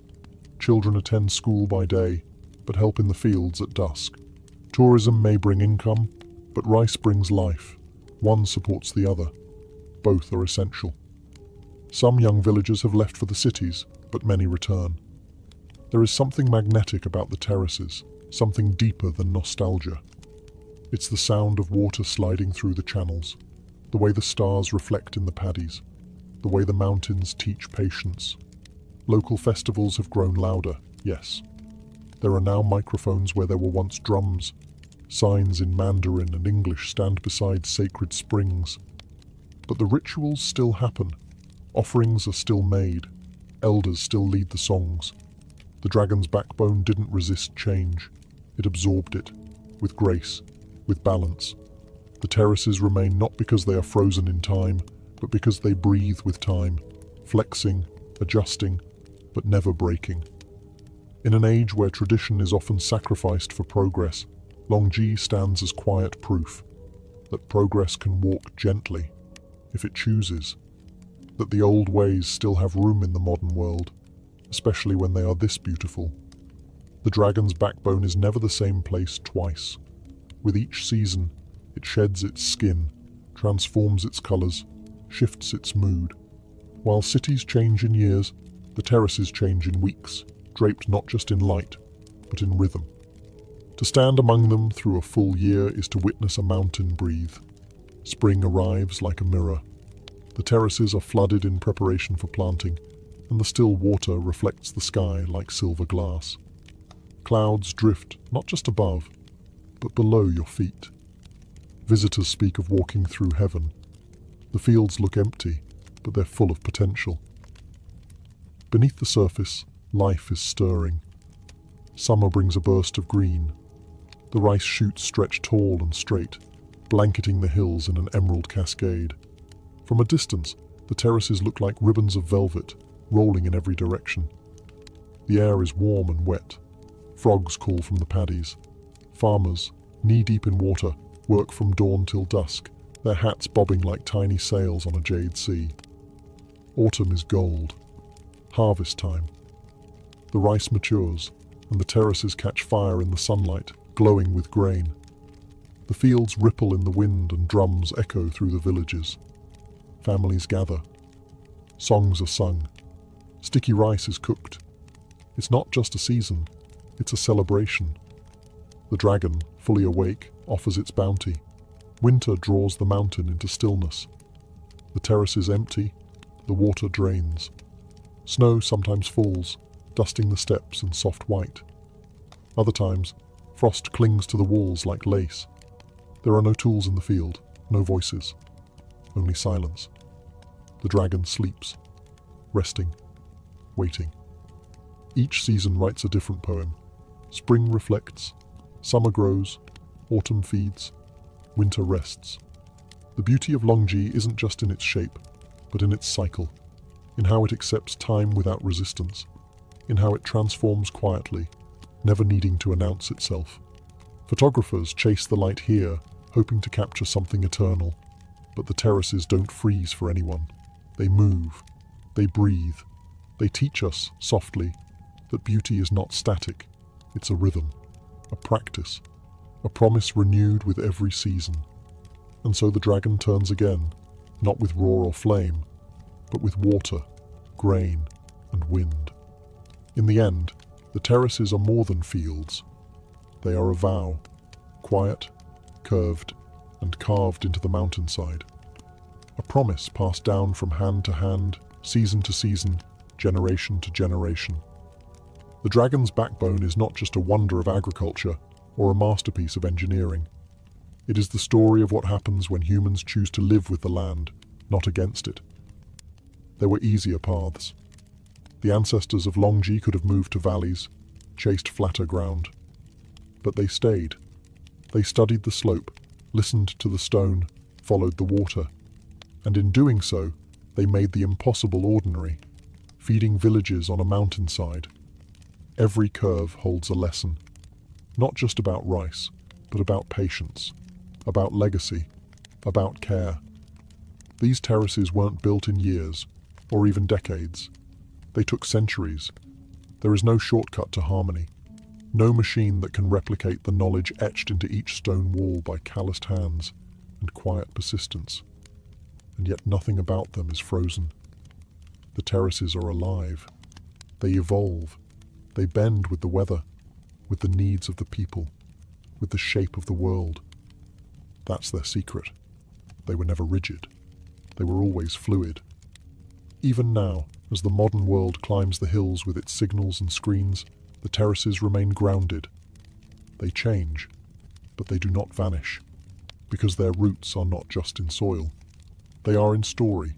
S1: Children attend school by day, but help in the fields at dusk. Tourism may bring income, but rice brings life. One supports the other. Both are essential. Some young villagers have left for the cities, but many return. There is something magnetic about the terraces, something deeper than nostalgia. It's the sound of water sliding through the channels, the way the stars reflect in the paddies, the way the mountains teach patience. Local festivals have grown louder, yes. There are now microphones where there were once drums, Signs in Mandarin and English stand beside sacred springs. But the rituals still happen. Offerings are still made. Elders still lead the songs. The dragon's backbone didn't resist change. It absorbed it, with grace, with balance. The terraces remain not because they are frozen in time, but because they breathe with time, flexing, adjusting, but never breaking. In an age where tradition is often sacrificed for progress, Longji stands as quiet proof that progress can walk gently, if it chooses, that the old ways still have room in the modern world, especially when they are this beautiful. The dragon's backbone is never the same place twice. With each season, it sheds its skin, transforms its colors, shifts its mood. While cities change in years, the terraces change in weeks, draped not just in light, but in rhythm. To stand among them through a full year is to witness a mountain breathe. Spring arrives like a mirror. The terraces are flooded in preparation for planting, and the still water reflects the sky like silver glass. Clouds drift not just above, but below your feet. Visitors speak of walking through heaven. The fields look empty, but they're full of potential. Beneath the surface, life is stirring. Summer brings a burst of green. The rice shoots stretch tall and straight, blanketing the hills in an emerald cascade. From a distance, the terraces look like ribbons of velvet, rolling in every direction. The air is warm and wet. Frogs call from the paddies. Farmers, knee-deep in water, work from dawn till dusk, their hats bobbing like tiny sails on a jade sea. Autumn is gold. Harvest time. The rice matures, and the terraces catch fire in the sunlight, glowing with grain. The fields ripple in the wind and drums echo through the villages. Families gather. Songs are sung. Sticky rice is cooked. It's not just a season, it's a celebration. The dragon, fully awake, offers its bounty. Winter draws the mountain into stillness. The terrace is empty, the water drains. Snow sometimes falls, dusting the steps in soft white. Other times, frost clings to the walls like lace. There are no tools in the field, no voices, only silence. The dragon sleeps, resting, waiting. Each season writes a different poem. Spring reflects, summer grows, autumn feeds, winter rests. The beauty of Longji isn't just in its shape, but in its cycle, in how it accepts time without resistance, in how it transforms quietly, never needing to announce itself. Photographers chase the light here, hoping to capture something eternal, but the terraces don't freeze for anyone. They move, they breathe, they teach us, softly, that beauty is not static, it's a rhythm, a practice, a promise renewed with every season. And so the dragon turns again, not with roar or flame, but with water, grain, and wind. In the end, the terraces are more than fields. They are a vow, quiet, curved, and carved into the mountainside. A promise passed down from hand to hand, season to season, generation to generation. The dragon's backbone is not just a wonder of agriculture or a masterpiece of engineering. It is the story of what happens when humans choose to live with the land, not against it. There were easier paths. The ancestors of Longji could have moved to valleys, chased flatter ground. But they stayed. They studied the slope, listened to the stone, followed the water. And in doing so, they made the impossible ordinary, feeding villages on a mountainside. Every curve holds a lesson, not just about rice, but about patience, about legacy, about care. These terraces weren't built in years, or even decades. They took centuries. There is no shortcut to harmony, no machine that can replicate the knowledge etched into each stone wall by calloused hands and quiet persistence. And yet nothing about them is frozen. The terraces are alive. They evolve. They bend with the weather, with the needs of the people, with the shape of the world. That's their secret. They were never rigid. They were always fluid. Even now, as the modern world climbs the hills with its signals and screens, the terraces remain grounded. They change. but they do not vanish, because their roots are not just in soil. They are in story,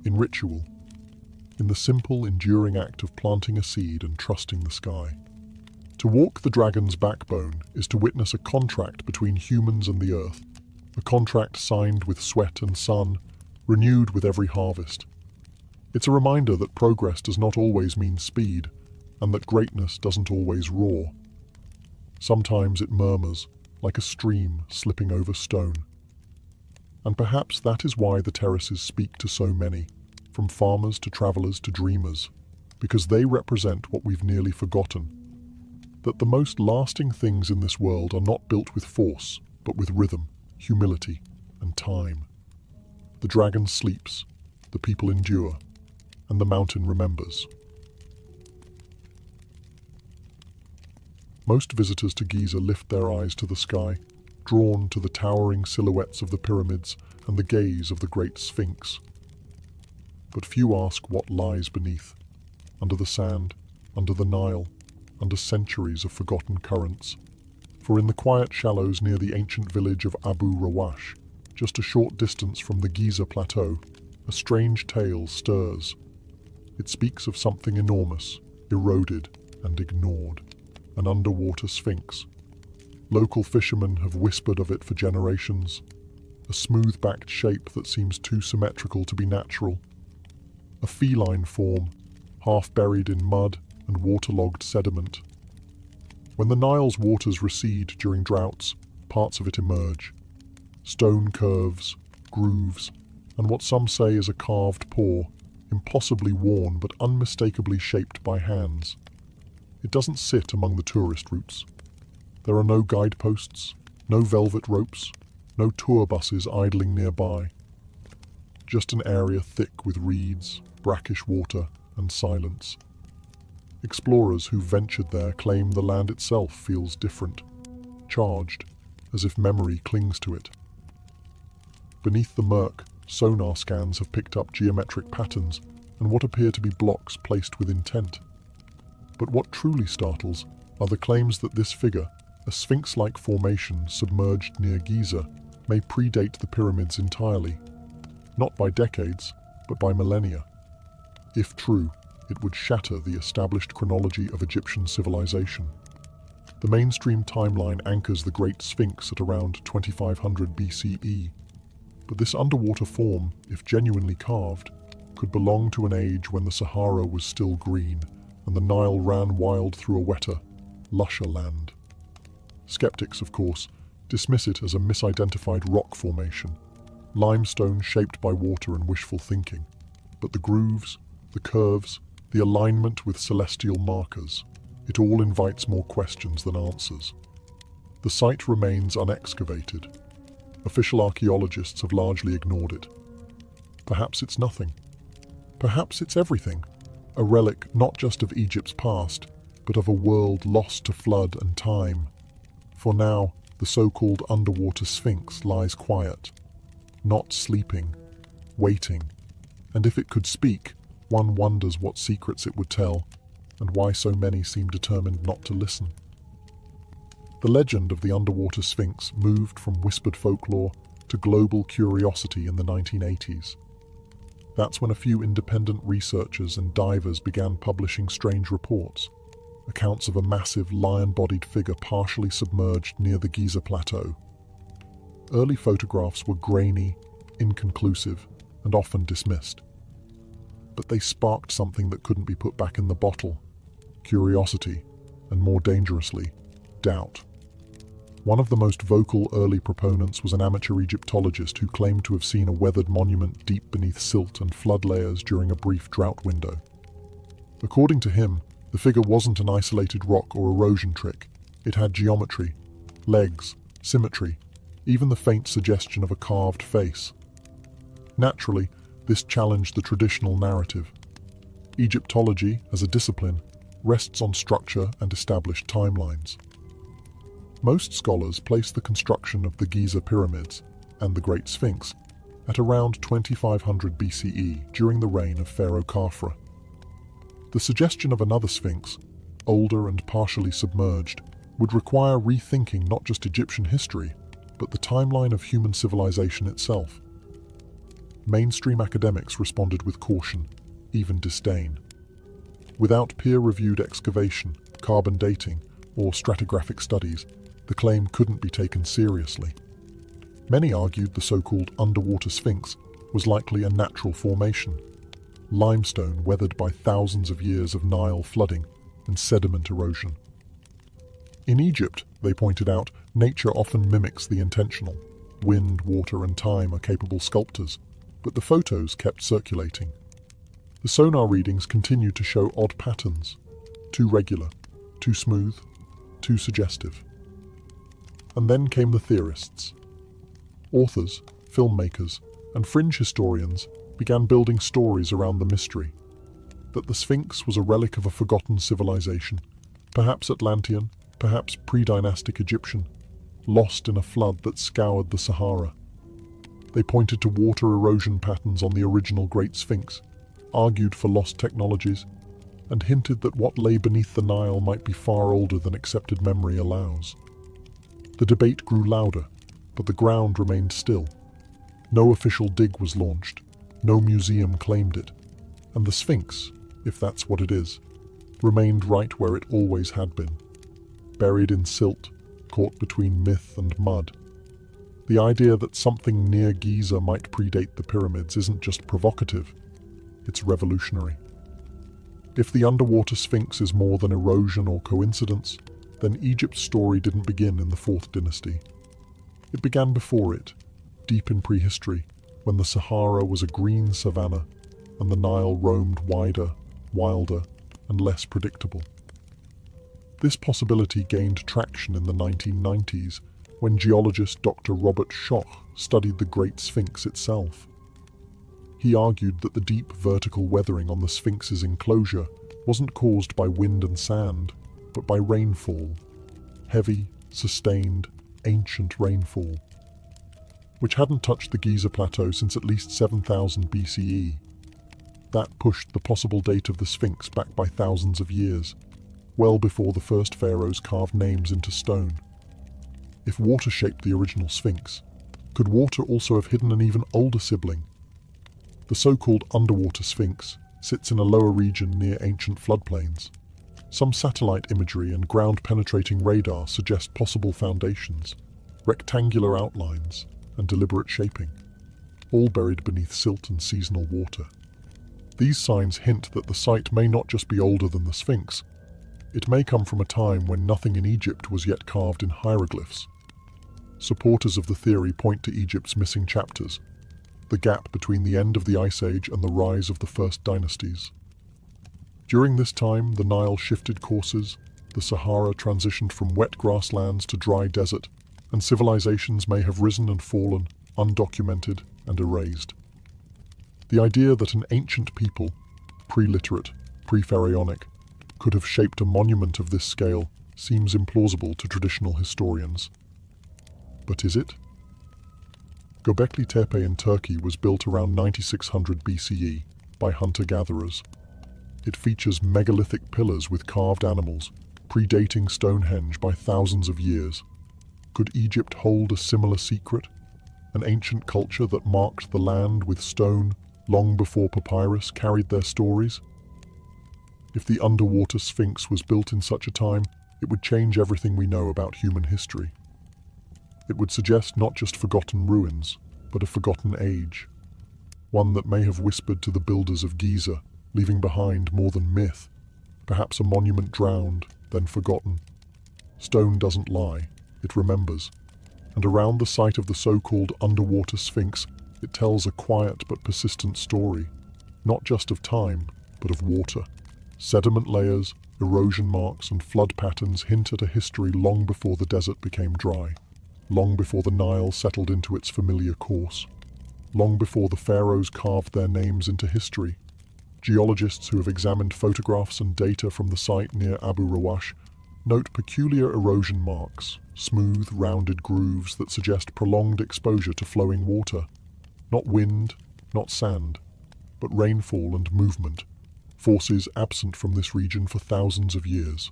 S1: in ritual, in the simple, enduring act of planting a seed and trusting the sky. To walk the dragon's backbone is to witness a contract between humans and the earth, a contract signed with sweat and sun, renewed with every harvest. It's a reminder that progress does not always mean speed, and that greatness doesn't always roar. Sometimes it murmurs, like a stream slipping over stone. And perhaps that is why the terraces speak to so many, from farmers to travelers to dreamers, because they represent what we've nearly forgotten, that the most lasting things in this world are not built with force, but with rhythm, humility, and time. The dragon sleeps, the people endure, and the mountain remembers. Most visitors to Giza lift their eyes to the sky, drawn to the towering silhouettes of the pyramids and the gaze of the great Sphinx. But few ask what lies beneath, under the sand, under the Nile, under centuries of forgotten currents. For in the quiet shallows near the ancient village of Abu Rawash, just a short distance from the Giza plateau, a strange tale stirs. It speaks of something enormous, eroded and ignored, an underwater sphinx. Local fishermen have whispered of it for generations, a smooth-backed shape that seems too symmetrical to be natural, a feline form, half buried in mud and waterlogged sediment. When the Nile's waters recede during droughts, parts of it emerge. Stone curves, grooves, and what some say is a carved paw, impossibly worn but unmistakably shaped by hands. It doesn't sit among the tourist routes. There are no guideposts, no velvet ropes, no tour buses idling nearby. Just an area thick with reeds, brackish water, and silence. Explorers who ventured there claim the land itself feels different, charged, as if memory clings to it. Beneath the murk, sonar scans have picked up geometric patterns and what appear to be blocks placed with intent. But what truly startles are the claims that this figure, a sphinx-like formation submerged near Giza, may predate the pyramids entirely, not by decades, but by millennia. If true, it would shatter the established chronology of Egyptian civilization. The mainstream timeline anchors the Great Sphinx at around 2500 BCE, but this underwater form, if genuinely carved, could belong to an age when the Sahara was still green and the Nile ran wild through a wetter, lusher land. Skeptics, of course, dismiss it as a misidentified rock formation, limestone shaped by water and wishful thinking. But the grooves, the curves, the alignment with celestial markers, it all invites more questions than answers. The site remains unexcavated. Official archaeologists have largely ignored it. Perhaps it's nothing. Perhaps it's everything. A relic not just of Egypt's past, but of a world lost to flood and time. For now, the so-called underwater Sphinx lies quiet, not sleeping, waiting. And if it could speak, one wonders what secrets it would tell, and why so many seem determined not to listen. The legend of the underwater Sphinx moved from whispered folklore to global curiosity in the 1980s. That's when a few independent researchers and divers began publishing strange reports, accounts of a massive lion-bodied figure partially submerged near the Giza plateau. Early photographs were grainy, inconclusive, and often dismissed. But they sparked something that couldn't be put back in the bottle: curiosity, and more dangerously, doubt. One of the most vocal early proponents was an amateur Egyptologist who claimed to have seen a weathered monument deep beneath silt and flood layers during a brief drought window. According to him, the figure wasn't an isolated rock or erosion trick. It had geometry, legs, symmetry, even the faint suggestion of a carved face. Naturally, this challenged the traditional narrative. Egyptology, as a discipline, rests on structure and established timelines. Most scholars place the construction of the Giza pyramids and the Great Sphinx at around 2500 BCE during the reign of Pharaoh Khafre. The suggestion of another sphinx, older and partially submerged, would require rethinking not just Egyptian history, but the timeline of human civilization itself. Mainstream academics responded with caution, even disdain. Without peer-reviewed excavation, carbon dating, or stratigraphic studies, the claim couldn't be taken seriously. Many argued the so-called underwater Sphinx was likely a natural formation, limestone weathered by thousands of years of Nile flooding and sediment erosion. In Egypt, they pointed out, nature often mimics the intentional. Wind, water, and time are capable sculptors, but the photos kept circulating. The sonar readings continued to show odd patterns, too regular, too smooth, too suggestive. And then came the theorists. Authors, filmmakers, and fringe historians began building stories around the mystery. That the Sphinx was a relic of a forgotten civilization, perhaps Atlantean, perhaps pre-dynastic Egyptian, lost in a flood that scoured the Sahara. They pointed to water erosion patterns on the original Great Sphinx, argued for lost technologies, and hinted that what lay beneath the Nile might be far older than accepted memory allows. The debate grew louder, but the ground remained still. No official dig was launched, no museum claimed it, and the Sphinx, if that's what it is, remained right where it always had been, buried in silt, caught between myth and mud. The idea that something near Giza might predate the pyramids isn't just provocative, it's revolutionary. If the underwater Sphinx is more than erosion or coincidence, then Egypt's story didn't begin in the 4th dynasty. It began before it, deep in prehistory, when the Sahara was a green savanna and the Nile roamed wider, wilder, and less predictable. This possibility gained traction in the 1990s when geologist Dr. Robert Schoch studied the Great Sphinx itself. He argued that the deep vertical weathering on the Sphinx's enclosure wasn't caused by wind and sand, but by rainfall, heavy, sustained, ancient rainfall, which hadn't touched the Giza Plateau since at least 7000 BCE. That pushed the possible date of the Sphinx back by thousands of years, well before the first pharaohs carved names into stone. If water shaped the original Sphinx, could water also have hidden an even older sibling? The so-called underwater Sphinx sits in a lower region near ancient floodplains. Some satellite imagery and ground-penetrating radar suggest possible foundations, rectangular outlines, and deliberate shaping, all buried beneath silt and seasonal water. These signs hint that the site may not just be older than the Sphinx, it may come from a time when nothing in Egypt was yet carved in hieroglyphs. Supporters of the theory point to Egypt's missing chapters, the gap between the end of the Ice Age and the rise of the first dynasties. During this time, the Nile shifted courses, the Sahara transitioned from wet grasslands to dry desert, and civilizations may have risen and fallen, undocumented and erased. The idea that an ancient people, pre-literate, pre-pharaonic, could have shaped a monument of this scale seems implausible to traditional historians. But is it? Göbekli Tepe in Turkey was built around 9600 BCE by hunter-gatherers. It features megalithic pillars with carved animals, predating Stonehenge by thousands of years. Could Egypt hold a similar secret? An ancient culture that marked the land with stone long before papyrus carried their stories? If the underwater Sphinx was built in such a time, it would change everything we know about human history. It would suggest not just forgotten ruins, but a forgotten age, one that may have whispered to the builders of Giza, leaving behind more than myth, perhaps a monument drowned, then forgotten. Stone doesn't lie, it remembers, and around the site of the so-called underwater Sphinx, it tells a quiet but persistent story, not just of time, but of water. Sediment layers, erosion marks, and flood patterns hint at a history long before the desert became dry, long before the Nile settled into its familiar course, long before the pharaohs carved their names into history. Geologists who have examined photographs and data from the site near Abu Rawash note peculiar erosion marks, smooth, rounded grooves that suggest prolonged exposure to flowing water. Not wind, not sand, but rainfall and movement, forces absent from this region for thousands of years.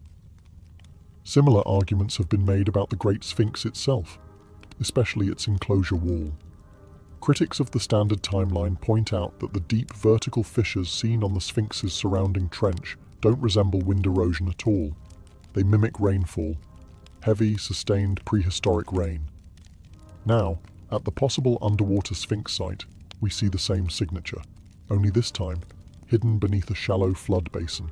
S1: Similar arguments have been made about the Great Sphinx itself, especially its enclosure wall. Critics of the standard timeline point out that the deep vertical fissures seen on the Sphinx's surrounding trench don't resemble wind erosion at all. They mimic rainfall, heavy, sustained prehistoric rain. Now, at the possible underwater Sphinx site, we see the same signature, only this time hidden beneath a shallow flood basin.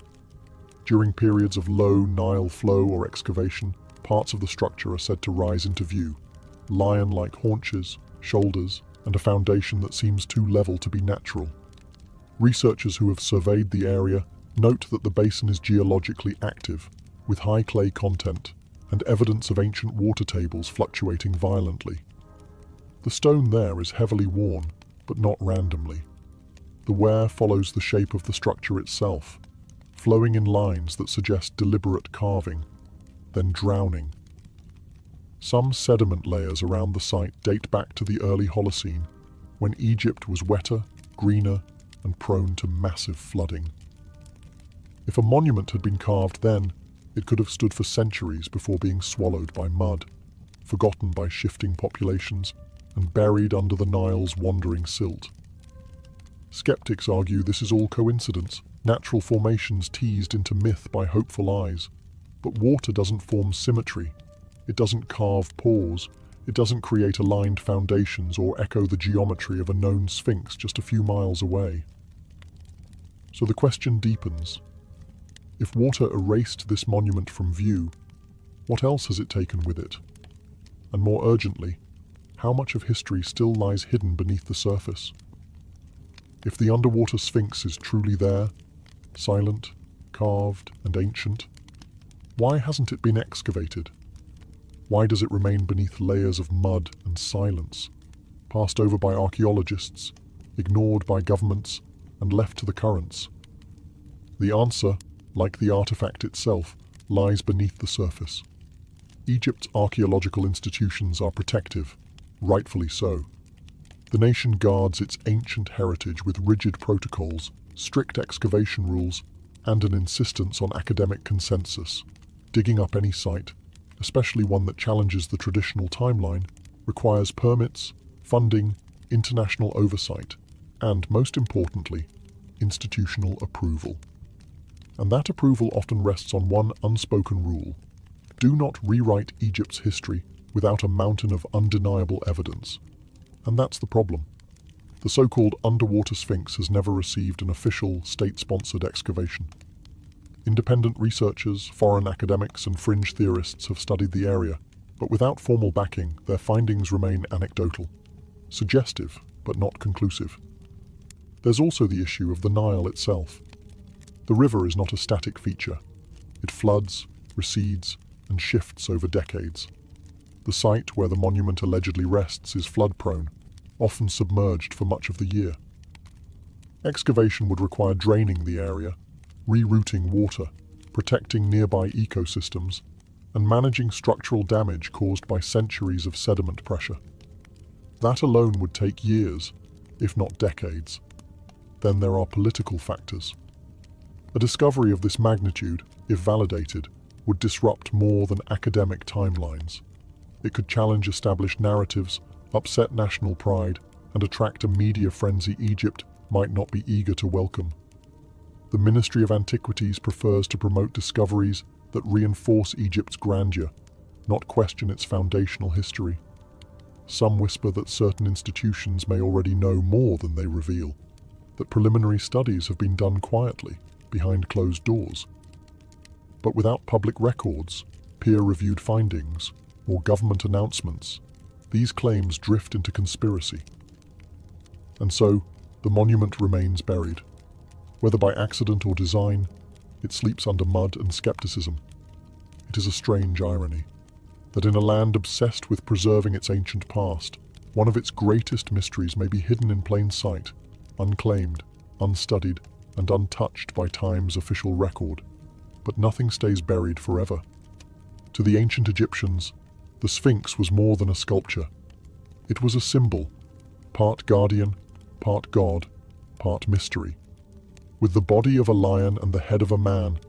S1: During periods of low Nile flow or excavation, parts of the structure are said to rise into view, lion-like haunches, shoulders, and a foundation that seems too level to be natural. Researchers who have surveyed the area note that the basin is geologically active, with high clay content and evidence of ancient water tables fluctuating violently. The stone there is heavily worn, but not randomly. The wear follows the shape of the structure itself, flowing in lines that suggest deliberate carving, then drowning. Some sediment layers around the site date back to the early Holocene, when Egypt was wetter, greener, and prone to massive flooding. If a monument had been carved then, it could have stood for centuries before being swallowed by mud, forgotten by shifting populations, and buried under the Nile's wandering silt. Skeptics argue this is all coincidence, natural formations teased into myth by hopeful eyes. But water doesn't form symmetry. It doesn't carve pores. It doesn't create aligned foundations or echo the geometry of a known sphinx just a few miles away. So the question deepens. If water erased this monument from view, what else has it taken with it? And more urgently, how much of history still lies hidden beneath the surface? If the underwater sphinx is truly there, silent, carved, and ancient, why hasn't it been excavated? Why does it remain beneath layers of mud and silence, passed over by archaeologists, ignored by governments, and left to the currents? The answer, like the artifact itself, lies beneath the surface. Egypt's archaeological institutions are protective, rightfully so. The nation guards its ancient heritage with rigid protocols, strict excavation rules, and an insistence on academic consensus. Digging up any site, especially one that challenges the traditional timeline, requires permits, funding, international oversight, and, most importantly, institutional approval. And that approval often rests on one unspoken rule: do not rewrite Egypt's history without a mountain of undeniable evidence. And that's the problem. The so-called underwater Sphinx has never received an official, state-sponsored excavation. Independent researchers, foreign academics, and fringe theorists have studied the area, but without formal backing, their findings remain anecdotal, suggestive, but not conclusive. There's also the issue of the Nile itself. The river is not a static feature. It floods, recedes, and shifts over decades. The site where the monument allegedly rests is flood-prone, often submerged for much of the year. Excavation would require draining the area, rerouting water, protecting nearby ecosystems, and managing structural damage caused by centuries of sediment pressure. That alone would take years, if not decades. Then there are political factors. A discovery of this magnitude, if validated, would disrupt more than academic timelines. It could challenge established narratives, upset national pride, and attract a media frenzy Egypt might not be eager to welcome. The Ministry of Antiquities prefers to promote discoveries that reinforce Egypt's grandeur, not question its foundational history. Some whisper that certain institutions may already know more than they reveal, that preliminary studies have been done quietly, behind closed doors. But without public records, peer-reviewed findings, or government announcements, these claims drift into conspiracy. And so, the monument remains buried. Whether by accident or design, it sleeps under mud and skepticism. It is a strange irony that in a land obsessed with preserving its ancient past, one of its greatest mysteries may be hidden in plain sight, unclaimed, unstudied, and untouched by time's official record. But nothing stays buried forever. To the ancient Egyptians, the Sphinx was more than a sculpture. It was a symbol, part guardian, part god, part mystery. With the body of a lion and the head of a man,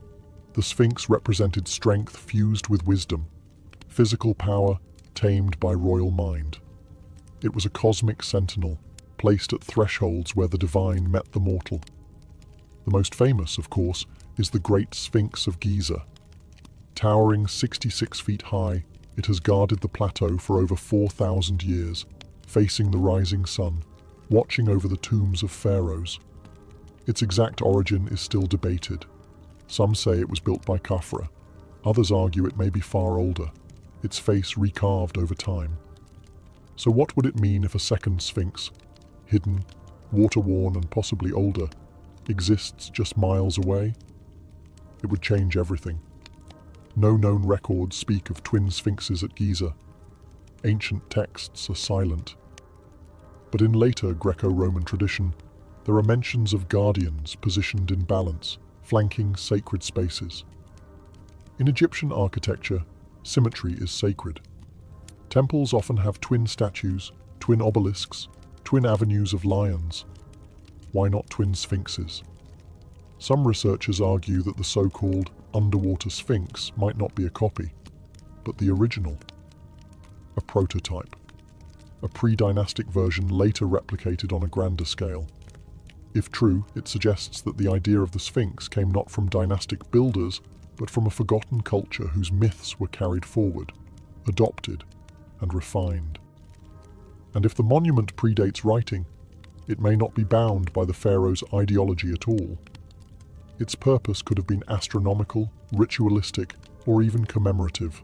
S1: the The Sphinx represented strength fused with wisdom, physical power tamed by royal mind. It was a cosmic sentinel, placed at thresholds where the divine met the mortal. The most famous, of course, is the Great Sphinx of Giza. Towering 66 feet high, it has guarded the plateau for over 4,000 years, facing the rising sun, watching over the tombs of pharaohs. Its exact origin is still debated. Some say it was built by Khafra. Others argue it may be far older, its face recarved over time. So what would it mean if a second Sphinx, hidden, water-worn and possibly older, exists just miles away? It would change everything. No known records speak of twin sphinxes at Giza. Ancient texts are silent. But in later Greco-Roman tradition, there are mentions of guardians positioned in balance, flanking sacred spaces. In Egyptian architecture, symmetry is sacred. Temples often have twin statues, twin obelisks, twin avenues of lions. Why not twin sphinxes? Some researchers argue that the so-called underwater sphinx might not be a copy, but the original. A prototype. A pre-dynastic version later replicated on a grander scale. If true, it suggests that the idea of the Sphinx came not from dynastic builders, but from a forgotten culture whose myths were carried forward, adopted, and refined. And if the monument predates writing, it may not be bound by the pharaoh's ideology at all. Its purpose could have been astronomical, ritualistic, or even commemorative,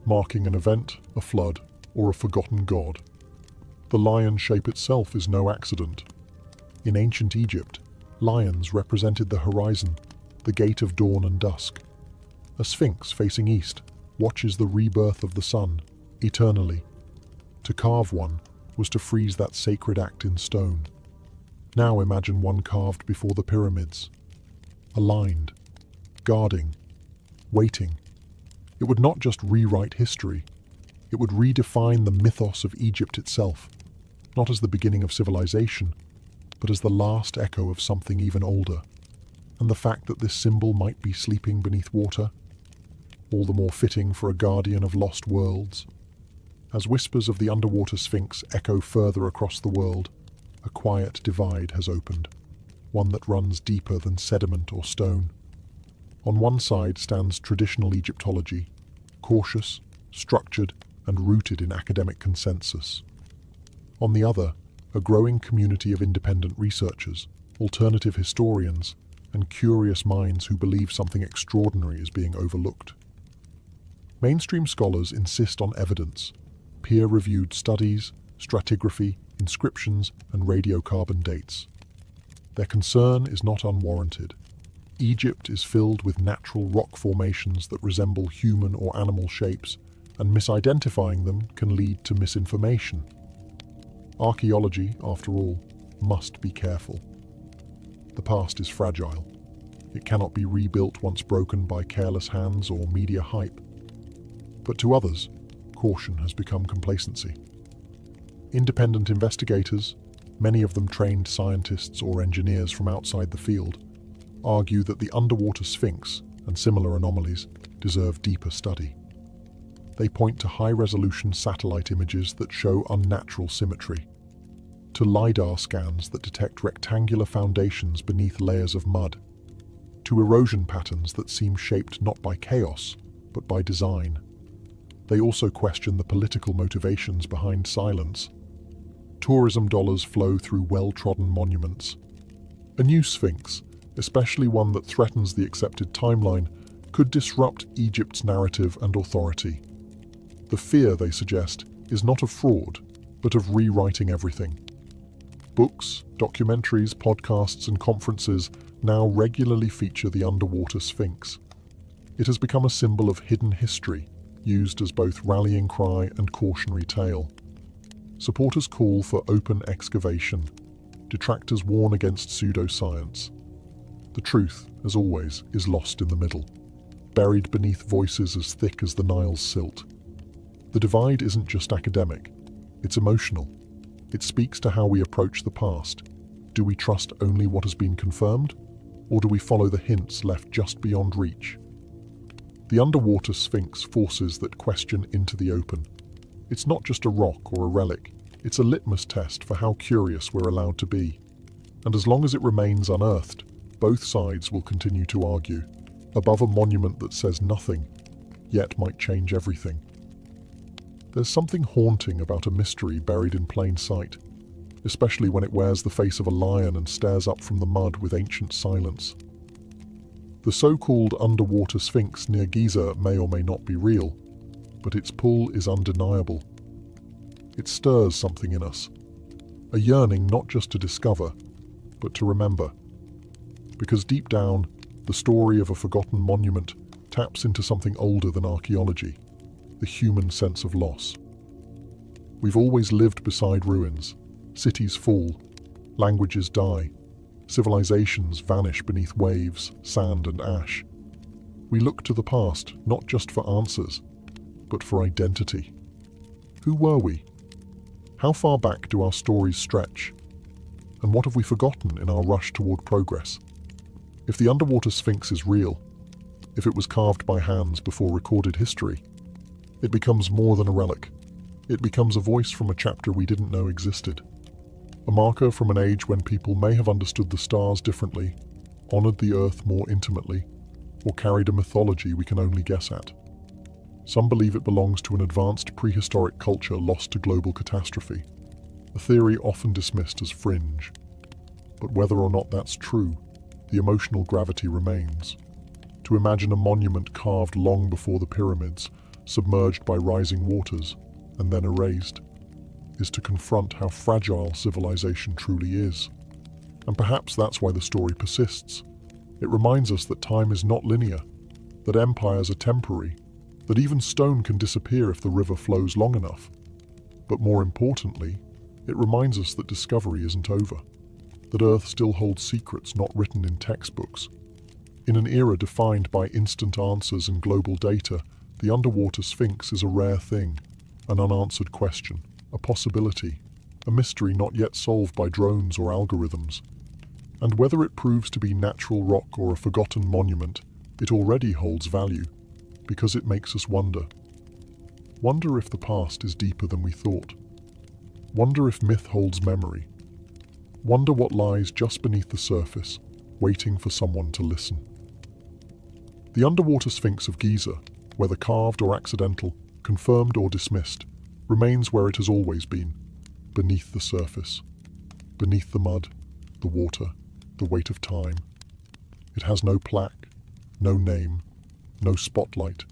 S1: marking an event, a flood, or a forgotten god. The lion shape itself is no accident. In ancient Egypt, lions represented the horizon, the gate of dawn and dusk. A sphinx facing east watches the rebirth of the sun, eternally. To carve one was to freeze that sacred act in stone. Now imagine one carved before the pyramids. Aligned, guarding, waiting. It would not just rewrite history, it would redefine the mythos of Egypt itself, not as the beginning of civilization, but as the last echo of something even older. And the fact that this symbol might be sleeping beneath water, all the more fitting for a guardian of lost worlds. As whispers of the underwater sphinx echo further across the world, a quiet divide has opened, one that runs deeper than sediment or stone. On one side stands traditional Egyptology, cautious, structured, and rooted in academic consensus. On the other, a growing community of independent researchers, alternative historians, and curious minds who believe something extraordinary is being overlooked. Mainstream scholars insist on evidence, peer-reviewed studies, stratigraphy, inscriptions, and radiocarbon dates. Their concern is not unwarranted. Egypt is filled with natural rock formations that resemble human or animal shapes, and misidentifying them can lead to misinformation. Archaeology, after all, must be careful. The past is fragile. It cannot be rebuilt once broken by careless hands or media hype. But to others, caution has become complacency. Independent investigators, many of them trained scientists or engineers from outside the field, argue that the underwater sphinx and similar anomalies deserve deeper study. They point to high-resolution satellite images that show unnatural symmetry, to LiDAR scans that detect rectangular foundations beneath layers of mud, to erosion patterns that seem shaped not by chaos, but by design. They also question the political motivations behind silence. Tourism dollars flow through well-trodden monuments. A new sphinx, especially one that threatens the accepted timeline, could disrupt Egypt's narrative and authority. The fear, they suggest, is not of fraud, but of rewriting everything. Books, documentaries, podcasts, and conferences now regularly feature the underwater sphinx. It has become a symbol of hidden history, used as both rallying cry and cautionary tale. Supporters call for open excavation. Detractors warn against pseudoscience. The truth, as always, is lost in the middle, buried beneath voices as thick as the Nile's silt. The divide isn't just academic, it's emotional. It speaks to how we approach the past. Do we trust only what has been confirmed? Or do we follow the hints left just beyond reach? The underwater sphinx forces that question into the open. It's not just a rock or a relic, it's a litmus test for how curious we're allowed to be. And as long as it remains unearthed, both sides will continue to argue, above a monument that says nothing, yet might change everything. There's something haunting about a mystery buried in plain sight, especially when it wears the face of a lion and stares up from the mud with ancient silence. The so-called underwater sphinx near Giza may or may not be real, but its pull is undeniable. It stirs something in us, a yearning not just to discover, but to remember. Because deep down, the story of a forgotten monument taps into something older than archaeology, the human sense of loss. We've always lived beside ruins. Cities fall, languages die, civilizations vanish beneath waves, sand and ash. We look to the past not just for answers, but for identity. Who were we? How far back do our stories stretch? And what have we forgotten in our rush toward progress? If the underwater sphinx is real, if it was carved by hands before recorded history, it becomes more than a relic. It becomes a voice from a chapter we didn't know existed. A marker from an age when people may have understood the stars differently, honored the earth more intimately, or carried a mythology we can only guess at. Some believe it belongs to an advanced prehistoric culture lost to global catastrophe, a theory often dismissed as fringe. But whether or not that's true, the emotional gravity remains. To imagine a monument carved long before the pyramids, submerged by rising waters, and then erased, is to confront how fragile civilization truly is. And perhaps that's why the story persists. It reminds us that time is not linear, that empires are temporary, that even stone can disappear if the river flows long enough. But more importantly, it reminds us that discovery isn't over, that Earth still holds secrets not written in textbooks. In an era defined by instant answers and global data, the underwater sphinx is a rare thing, an unanswered question, a possibility, a mystery not yet solved by drones or algorithms. And whether it proves to be natural rock or a forgotten monument, it already holds value, because it makes us wonder. Wonder if the past is deeper than we thought. Wonder if myth holds memory. Wonder what lies just beneath the surface, waiting for someone to listen. The underwater sphinx of Giza, whether carved or accidental, confirmed or dismissed, remains where it has always been, beneath the surface, beneath the mud, the water, the weight of time. It has no plaque, no name, no spotlight,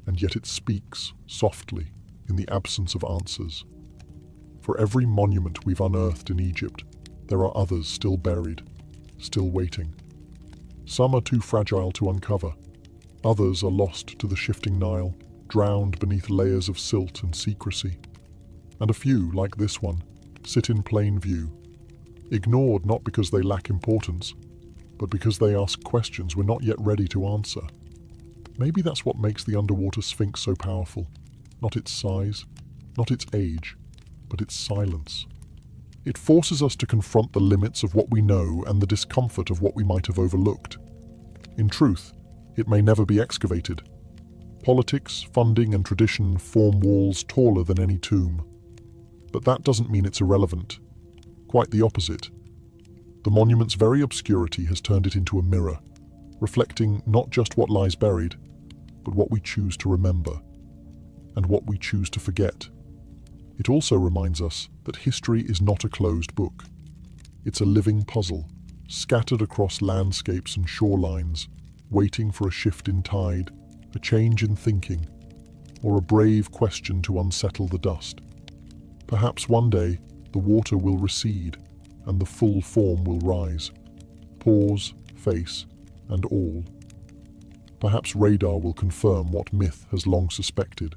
S1: and yet it speaks softly in the absence of answers. For every monument we've unearthed in Egypt, there are others still buried, still waiting. Some are too fragile to uncover. Others are lost to the shifting Nile, drowned beneath layers of silt and secrecy. And a few, like this one, sit in plain view, ignored not because they lack importance, but because they ask questions we're not yet ready to answer. Maybe that's what makes the underwater sphinx so powerful. Not its size, not its age, but its silence. It forces us to confront the limits of what we know and the discomfort of what we might have overlooked. In truth, it may never be excavated. Politics, funding, and tradition form walls taller than any tomb. But that doesn't mean it's irrelevant. Quite the opposite. The monument's very obscurity has turned it into a mirror, reflecting not just what lies buried, but what we choose to remember, and what we choose to forget. It also reminds us that history is not a closed book. It's a living puzzle, scattered across landscapes and shorelines, waiting for a shift in tide, a change in thinking, or a brave question to unsettle the dust. Perhaps one day, the water will recede, and the full form will rise. Pause, face, and all. Perhaps radar will confirm what myth has long suspected,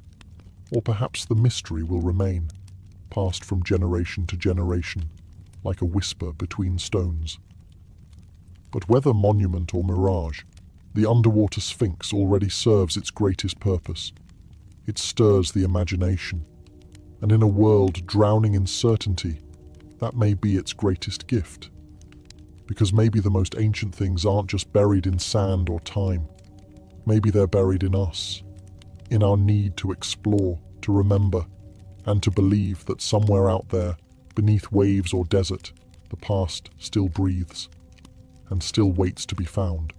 S1: or perhaps the mystery will remain, passed from generation to generation, like a whisper between stones. But whether monument or mirage, the underwater sphinx already serves its greatest purpose. It stirs the imagination, and in a world drowning in certainty, that may be its greatest gift. Because maybe the most ancient things aren't just buried in sand or time. Maybe they're buried in us, in our need to explore, to remember, and to believe that somewhere out there, beneath waves or desert, the past still breathes and still waits to be found.